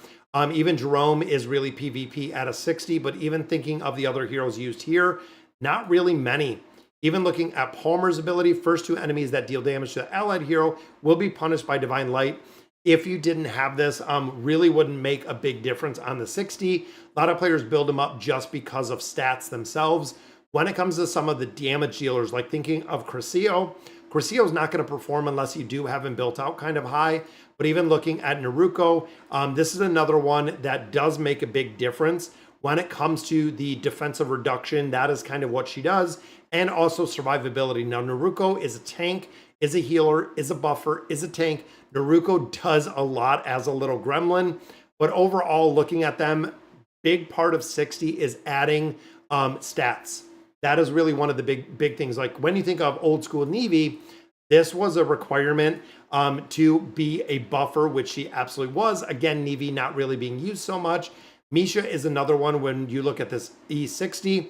Even Jerome is really PvP at a 60, but even thinking of the other heroes used here, not really many. Even looking at Palmer's ability, first 2 enemies that deal damage to the allied hero will be punished by Divine Light. If you didn't have this, really wouldn't make a big difference on the 60. A lot of players build them up just because of stats themselves. When it comes to some of the damage dealers, like thinking of Crescio, Crescio's not going to perform unless you do have him built out kind of high. But even looking at Naruko, this is another one that does make a big difference. When it comes to the defensive reduction, that is kind of what she does. And also survivability. Now, Naruko is a tank, is a healer, is a buffer, is a tank. Naruko does a lot as a little gremlin. But overall, looking at them, big part of 60 is adding stats. That is really one of the big things. Like when you think of old school Navy, this was a requirement to be a buffer, which she absolutely was. Again, Navy not really being used so much. Misha is another one. When you look at this E60,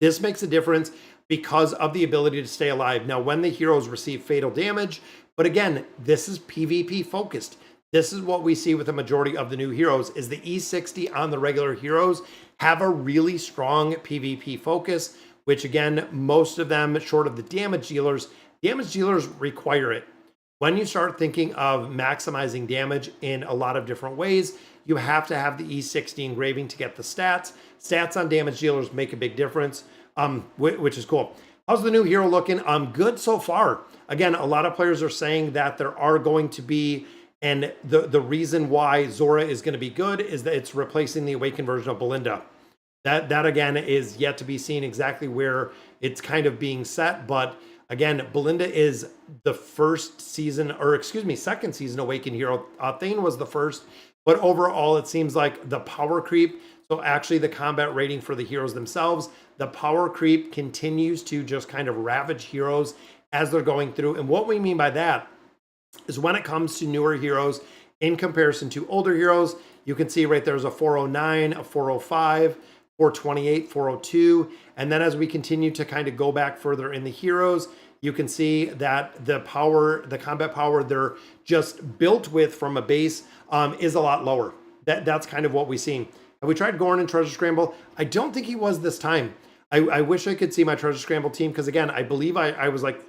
this makes a difference because of the ability to stay alive. Now, when the heroes receive fatal damage, but again, this is PvP focused. This is what we see with the majority of the new heroes is the E60 on the regular heroes have a really strong PvP focus, which again, most of them, short of the damage dealers require it. When you start thinking of maximizing damage in a lot of different ways, you have to have the E60 engraving to get the stats. Stats on damage dealers make a big difference, which is cool. How's the new hero looking? Good so far. Again, a lot of players are saying that there are going to be, and the reason why Zora is going to be good is that it's replacing the awakened version of Belinda. That again is yet to be seen exactly where it's kind of being set, but again, Belinda is the second season awakened hero. Thane was the first, but overall it seems like the power creep, so actually the combat rating for the heroes themselves, the power creep continues to just kind of ravage heroes as they're going through. And what we mean by that is when it comes to newer heroes in comparison to older heroes, you can see right there's a 409, a 405, 428, 402. And then as we continue to kind of go back further in the heroes, you can see that the combat power they're just built with from a base is a lot lower. That's kind of what we've seen. Have we tried Gorn in Treasure Scramble? I don't think he was this time. I wish I could see my Treasure Scramble team, because again, I believe I was like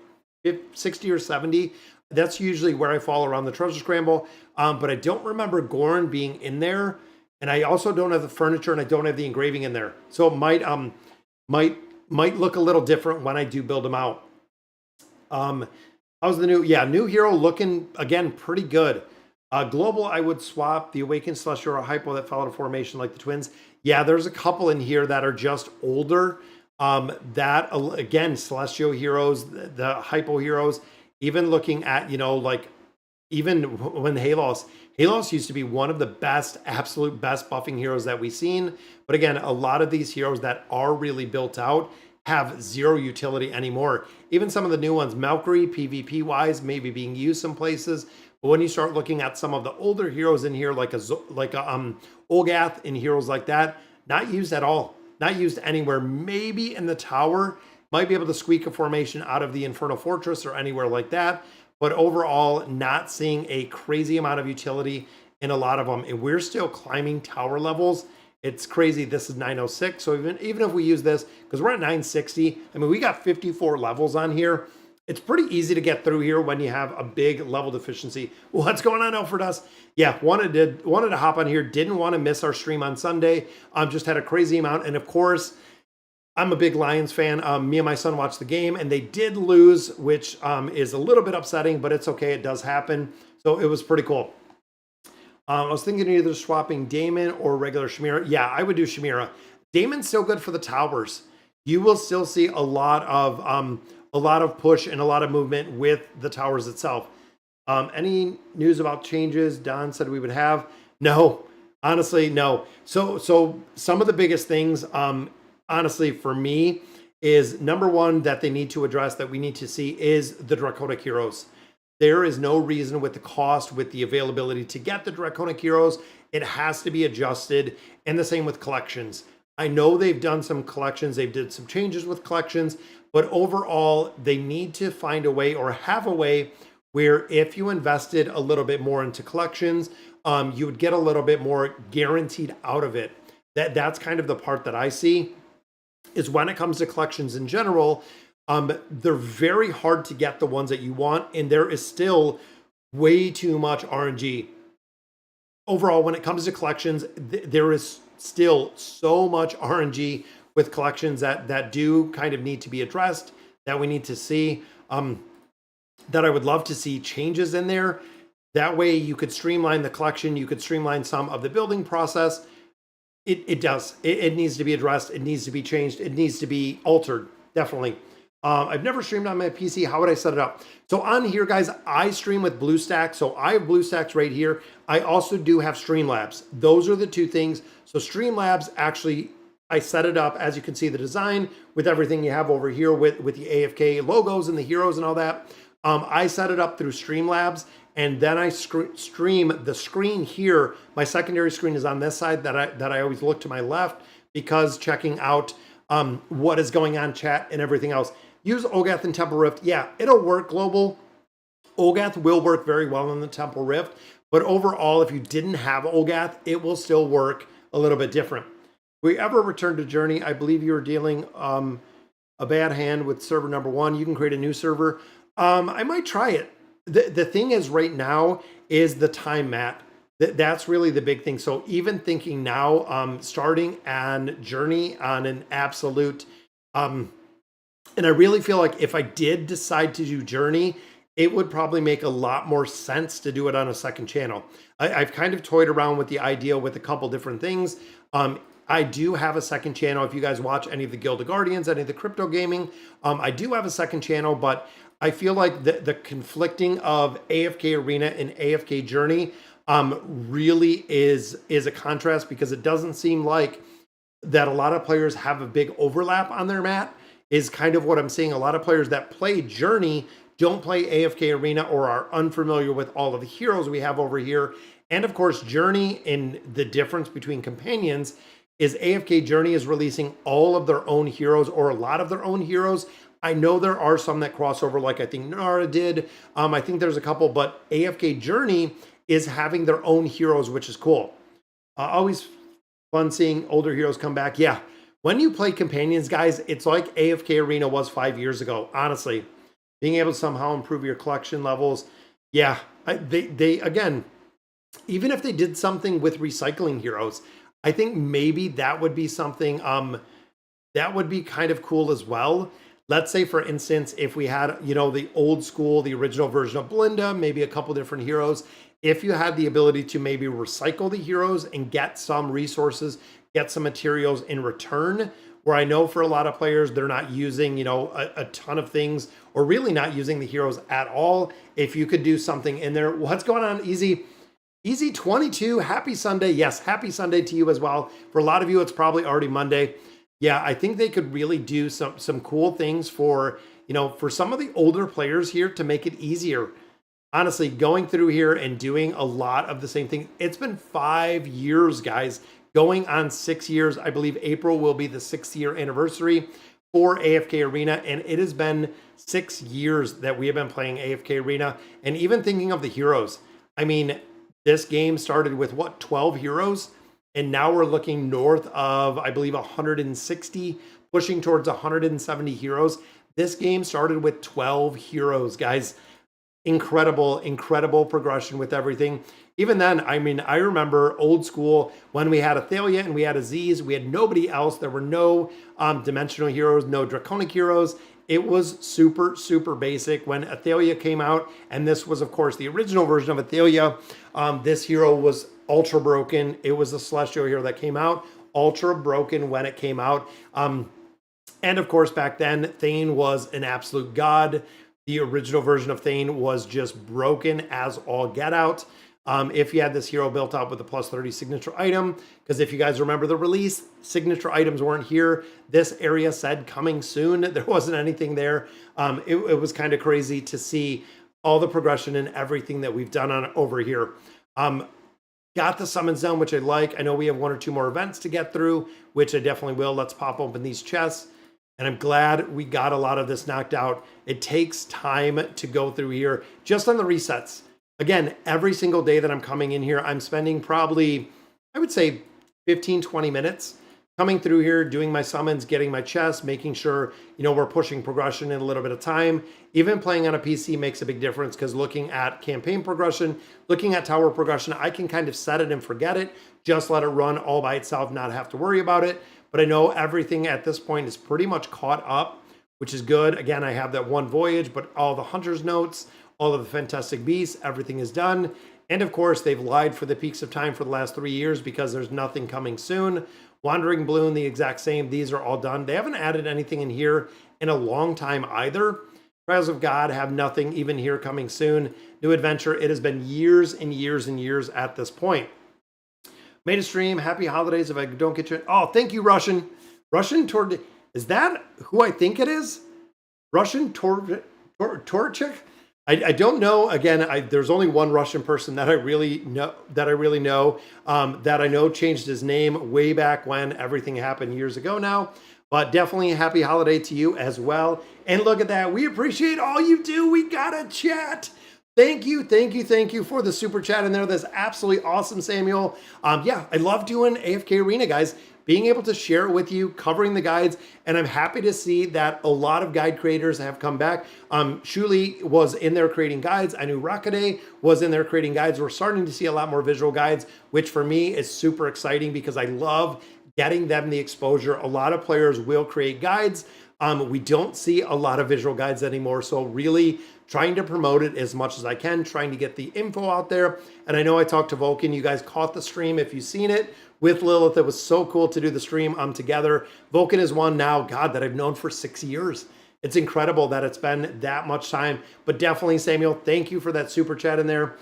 60 or 70. That's usually where I fall around the Treasure Scramble. But I don't remember Gorn being in there. And I also don't have the furniture and I don't have the engraving in there. So it might look a little different when I do build them out. How's the new hero looking? Again, pretty good. Global, I would swap the Awakened Celestial or Hippo that followed a formation like the twins. Yeah, there's a couple in here that are just older. That again, Celestial heroes, the Hippo heroes, even looking at, like even when Halos used to be one of the absolute best buffing heroes that we've seen. But again, a lot of these heroes that are really built out have zero utility anymore. Even some of the new ones, Valkyrie, PvP wise, maybe being used some places. But when you start looking at some of the older heroes in here, like a Olgath and heroes like that, not used at all, not used anywhere. Maybe in the tower, might be able to squeak a formation out of the Infernal Fortress or anywhere like that. But overall, not seeing a crazy amount of utility in a lot of them. And we're still climbing tower levels. It's crazy. This is 906. So even if we use this, because we're at 960, I mean, we got 54 levels on here. It's pretty easy to get through here when you have a big level deficiency. What's going on, Elfordus? Yeah, wanted to hop on here. Didn't want to miss our stream on Sunday. Just had a crazy amount. And of course, I'm a big Lions fan. Me and my son watched the game and they did lose, which is a little bit upsetting, but it's okay. It does happen. So it was pretty cool. I was thinking either swapping Damon or regular Shamira. Yeah, I would do Shamira. Damon's still good for the towers. You will still see a lot of push and a lot of movement with the towers itself. Any news about changes Don said we would have? No, honestly, no. So some of the biggest things, honestly, for me, is number one that they need to address, that we need to see, is the Draconic heroes. There is no reason with the cost, with the availability to get the Draconic heroes. It has to be adjusted. And the same with collections. I know they've done some collections. They've did some changes with collections. But overall, they need to find a way or have a way where if you invested a little bit more into collections, you would get a little bit more guaranteed out of it. That's kind of the part that I see, is when it comes to collections in general, they're very hard to get the ones that you want, and there is still way too much RNG. Overall, when it comes to collections, there is still so much RNG with collections that do kind of need to be addressed, that we need to see, that I would love to see changes in there. That way you could streamline the collection, you could streamline some of the building process. It does. It needs to be addressed. It needs to be changed. It needs to be altered, definitely. I've never streamed on my PC. How would I set it up? So on here, guys, I stream with BlueStacks. So I have BlueStacks right here. I also do have Streamlabs. Those are the two things. So Streamlabs, actually, I set it up, as you can see, the design with everything you have over here with the AFK logos and the heroes and all that. I set it up through Streamlabs, and then I stream the screen here. My secondary screen is on this side that I always look to my left, because checking out what is going on, chat, and everything else. Use Olgath and Temple Rift. Yeah, it'll work global. Olgath will work very well in the Temple Rift, but overall, if you didn't have Olgath, it will still work a little bit different. If we ever return to Journey, I believe you were dealing a bad hand with server number 1. You can create a new server. I might try it. The thing is right now is the time, Matt. That's really the big thing. So even thinking now, starting on Journey on an absolute, and I really feel like if I did decide to do Journey, it would probably make a lot more sense to do it on a second channel. I've kind of toyed around with the idea with a couple different things. I do have a second channel. If you guys watch any of the Guild of Guardians, any of the crypto gaming, I do have a second channel, but I feel like the conflicting of AFK Arena and AFK Journey really is a contrast, because it doesn't seem like that a lot of players have a big overlap on their mat, is kind of what I'm seeing. A lot of players that play Journey don't play AFK Arena or are unfamiliar with all of the heroes we have over here. And of course, Journey, and the difference between companions is AFK Journey is releasing all of their own heroes, or a lot of their own heroes. I know there are some that cross over, like I think Nara did. I think there's a couple, but AFK Journey is having their own heroes, which is cool. Always fun seeing older heroes come back. Yeah, when you play companions, guys, it's like AFK Arena was 5 years ago, honestly. Being able to somehow improve your collection levels. Yeah, they again, even if they did something with recycling heroes, I think maybe that would be something that would be kind of cool as well. Let's say, for instance, if we had, the old school, the original version of Belinda, maybe a couple different heroes. If you had the ability to maybe recycle the heroes and get some resources, get some materials in return, where I know for a lot of players, they're not using, a ton of things, or really not using the heroes at all. If you could do something in there. What's going on, Easy? Easy 22, happy Sunday. Yes, happy Sunday to you as well. For a lot of you, it's probably already Monday. Yeah, I think they could really do some cool things for, for some of the older players here to make it easier. Honestly, going through here and doing a lot of the same thing. It's been 5 years, guys, going on 6 years. I believe April will be the 6th year anniversary for AFK Arena, and it has been 6 years that we have been playing AFK Arena. And even thinking of the heroes, I mean, this game started with what, 12 heroes? And now we're looking north of, I believe, 160, pushing towards 170 heroes. This game started with 12 heroes, guys. Incredible, incredible progression with everything. Even then, I mean, I remember old school when we had Athalia and we had Aziz. We had nobody else. There were no dimensional heroes, no Draconic heroes. It was super, super basic when Athalia came out. And this was, of course, the original version of Athalia. This hero was ultra broken. It was the Celestial hero that came out, ultra broken when it came out. And of course, back then, Thane was an absolute god. The original version of Thane was just broken as all get out. If you had this hero built up with a plus 30 signature item, because if you guys remember the release, signature items weren't here. This area said coming soon. There wasn't anything there. It was kind of crazy to see all the progression and everything that we've done on over here. Got the summon zone, which I like. I know we have 1 or 2 more events to get through, which I definitely will. Let's pop open these chests. And I'm glad we got a lot of this knocked out. It takes time to go through here, just on the resets. Again, every single day that I'm coming in here, I'm spending probably, I would say, 15, 20 minutes coming through here, doing my summons, getting my chests, making sure, we're pushing progression in a little bit of time. Even playing on a PC makes a big difference, because looking at campaign progression, looking at tower progression, I can kind of set it and forget it, just let it run all by itself, not have to worry about it. But I know everything at this point is pretty much caught up, which is good. Again, I have that one voyage, but all the hunter's notes, all of the fantastic beasts, everything is done. And of course, they've lied for the peaks of time for the last 3 years because there's nothing coming soon. Wandering Balloon, the exact same. These are all done. They haven't added anything in here in a long time either. Trials of God have nothing even here coming soon. New Adventure, it has been years and years and years at this point. Made a stream. Happy holidays if I don't get you. Oh, thank you, Russian. Russian Tord. Is that who I think it is? Russian Torchik? I don't know. Again, there's only one Russian person that I really know that I know changed his name way back when everything happened years ago now. But definitely a happy holiday to you as well. And look at that. We appreciate all you do. We got a chat. Thank you for the super chat in there. That's absolutely awesome, Samuel. Yeah, I love doing AFK Arena, guys. Being able to share it with you, covering the guides, and I'm happy to see that a lot of guide creators have come back. Shuli was in there creating guides. I knew Rakade was in there creating guides. We're starting to see a lot more visual guides, which for me is super exciting because I love getting them the exposure. A lot of players will create guides. We don't see a lot of visual guides anymore, so really trying to promote it as much as I can, trying to get the info out there. And I know I talked to Vulcan. You guys caught the stream if you've seen it with Lilith. It was so cool to do the stream together. Vulcan is one now, God, that I've known for 6 years. It's incredible that it's been that much time. But definitely, Samuel, thank you for that super chat in there.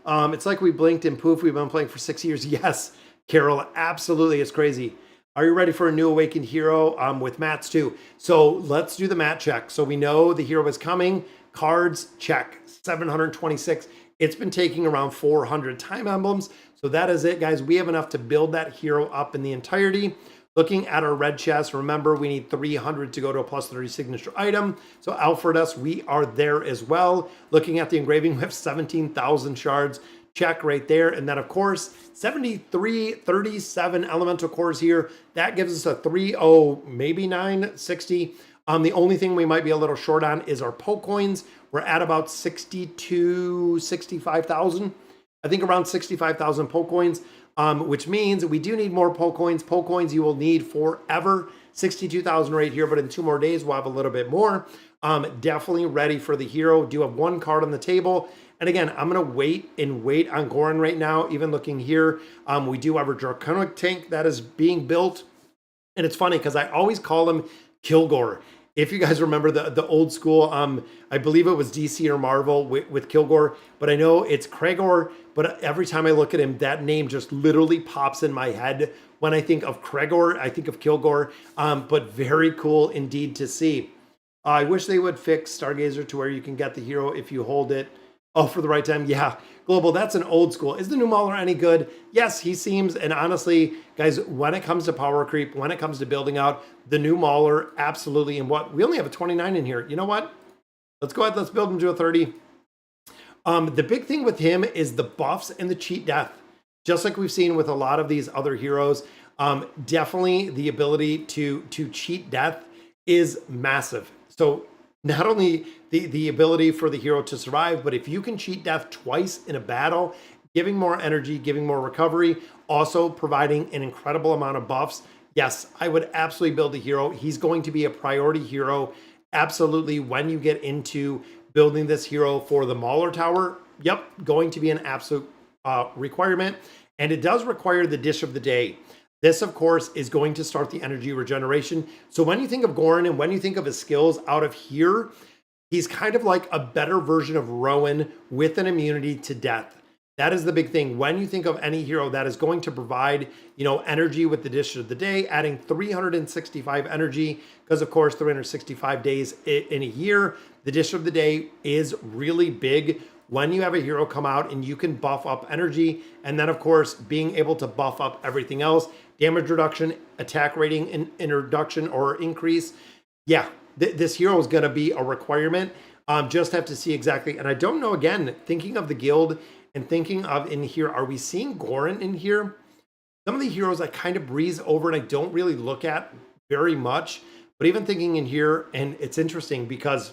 It's like we blinked and poof, we've been playing for 6 years. Yes, Carol, absolutely. It's crazy. Are you ready for a new awakened hero with mats too? So let's do the mat check. So we know the hero is coming. Cards, check, 726. It's been taking around 400 time emblems. So that is it, guys. We have enough to build that hero up in the entirety. Looking at our red chest, remember we need 300 to go to a plus 30 signature item. So Alfredus, we are there as well. Looking at the engraving, we have 17,000 shards. Check right there. And then of course, 7337 elemental cores here. That gives us a 30, maybe 960. The only thing we might be a little short on is our poke coins. We're at about 65,000. I think around 65,000 poke coins, which means we do need more poke coins. Poke coins you will need forever. 62,000 right here, but in 2 more days, we'll have a little bit more. Definitely ready for the hero. Do have 1 card on the table. And again, I'm going to wait on Goran right now. Even looking here, we do have a Draconic tank that is being built. And it's funny because I always call him Kilgore. If you guys remember the old school, I believe it was DC or Marvel with Kilgore, but I know it's Kregor. But every time I look at him, that name just literally pops in my head. When I think of Kregor, I think of Kilgore, but very cool indeed to see. I wish they would fix Stargazer to where you can get the hero if you hold it. Oh, for the right time. Yeah, Global, that's an old school. Is the new Mauler any good? Yes, he seems, and honestly, guys, when it comes to power creep, when it comes to building out, the new Mauler, absolutely. And what, we only have a 29 in here. You know what? Let's go ahead, let's build him to a 30. The big thing with him is the buffs and the cheat death. Just like we've seen with a lot of these other heroes, definitely the ability to cheat death is massive. So not only the ability for the hero to survive, but if you can cheat death twice in a battle, giving more energy, giving more recovery, also providing an incredible amount of buffs. Yes, I would absolutely build a hero. He's going to be a priority hero. Absolutely, when you get into building this hero for the Mauler Tower, yep, going to be an absolute requirement. And it does require the dish of the day. This, of course, is going to start the energy regeneration. So when you think of Goran and when you think of his skills out of here, he's kind of like a better version of Rowan with an immunity to death. That is the big thing. When you think of any hero that is going to provide, energy with the dish of the day, adding 365 energy, because of course, 365 days in a year, the dish of the day is really big when you have a hero come out and you can buff up energy. And then of course, being able to buff up everything else, damage reduction, attack rating introduction or increase. Yeah, this hero is going to be a requirement. Just have to see exactly. And I don't know, again, thinking of the guild and thinking of in here, are we seeing Goran in here? Some of the heroes I kind of breeze over and I don't really look at very much, but even thinking in here, and it's interesting because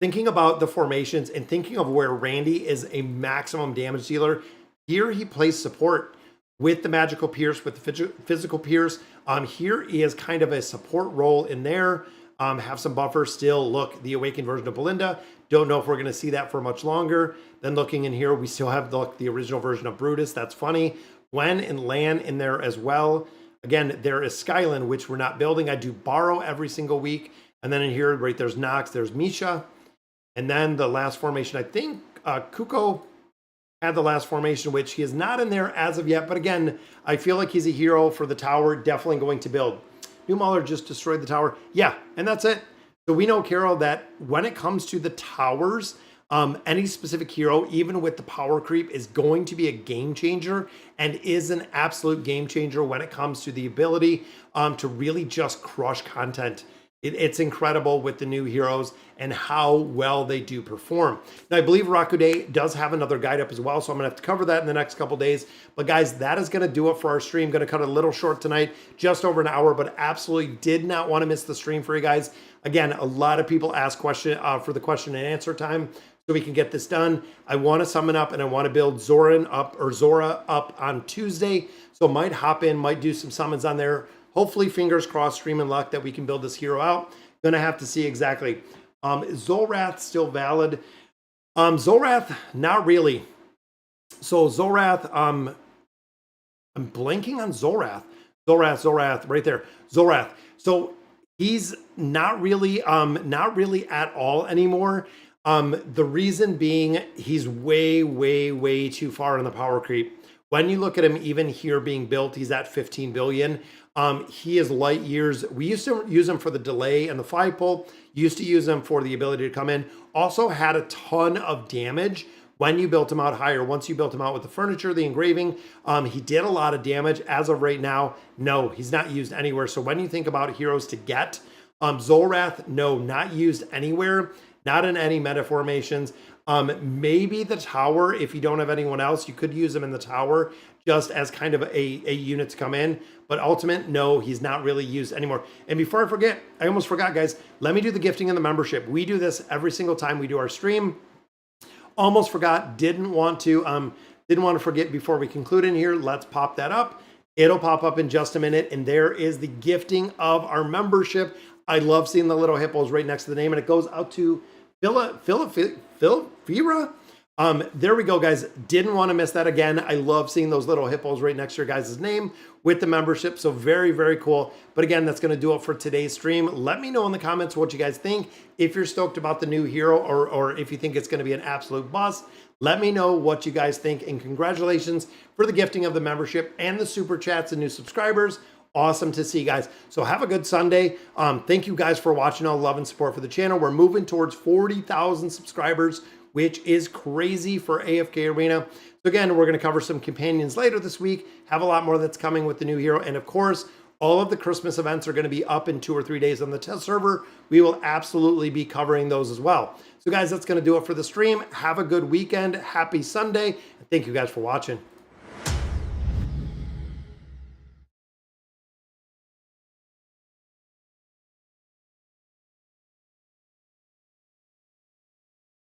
thinking about the formations and thinking of where Randy is a maximum damage dealer, here he plays support with the magical pierce, with the physical pierce. Here he has kind of a support role in there. Have some buffers still. Look, the awakened version of Belinda. Don't know if we're going to see that for much longer. Then looking in here, we still have the original version of Brutus. That's funny. Gwen and Lan in there as well. Again, there is Skyland, which we're not building. I do borrow every single week. And then in here, right, there's Nox, there's Misha. And then the last formation, I think Kuko had the last formation, which he is not in there as of yet. But again, I feel like he's a hero for the tower. Definitely going to build. New Mauler just destroyed the tower. Yeah, and that's it. So we know, Carol, that when it comes to the towers, any specific hero, even with the power creep, is going to be a game changer and is an absolute game changer when it comes to the ability to really just crush content. It's incredible with the new heroes and how well they do perform. Now, I believe Rakude does have another guide up as well, so I'm going to have to cover that in the next couple days. But guys, that is going to do it for our stream. Going to cut it a little short tonight, just over an hour, but absolutely did not want to miss the stream for you guys. Again, a lot of people ask for the question and answer time, so we can get this done. I want to summon up and I want to build Zora up on Tuesday. So might hop in, might do some summons on there. Hopefully, fingers crossed, stream and luck that we can build this hero out. Gonna have to see exactly. Is Zolrath still valid? Zolrath, not really. So Zolrath, I'm blanking on Zolrath. Zolrath, right there. Zolrath. So he's not really at all anymore. The reason being, he's way too far in the power creep. When you look at him, even here being built, he's at 15 billion. He is light years. We used to use him for the delay and the 5-pull. Used to use him for the ability to come in. Also had a ton of damage when you built him out higher. Once you built him out with the furniture, the engraving, he did a lot of damage. As of right now, no, he's not used anywhere. So when you think about heroes to get, Zolrath, no, not used anywhere. Not in any meta formations. Maybe the tower, if you don't have anyone else, you could use him in the tower just as kind of a unit to come in. But ultimate, no, he's not really used anymore. And before I forget, I almost forgot, guys, let me do the gifting and the membership. We do this every single time we do our stream. Almost forgot, didn't want to forget before we conclude in here. Let's pop that up. It'll pop up in just a minute. And there is the gifting of our membership. I love seeing the little hippos right next to the name, and it goes out to Philvira. There we go, guys. Didn't want to miss that again. I love seeing those little hippos right next to your guys' name with the membership. So very cool. But again, that's going to do it for today's stream. Let me know in the comments what you guys think. If you're stoked about the new hero or if you think it's going to be an absolute bust, let me know what you guys think. And congratulations for the gifting of the membership and the super chats and new subscribers. Awesome to see you guys. So have a good Sunday. Thank you guys for watching. All love and support for the channel. We're moving towards 40,000 subscribers, which is crazy for AFK Arena. So again, we're going to cover some companions later this week. Have a lot more that's coming with the new hero. And of course, all of the Christmas events are going to be up in 2 or 3 days on the test server. We will absolutely be covering those as well. So guys, that's going to do it for the stream. Have a good weekend. Happy Sunday. And thank you guys for watching.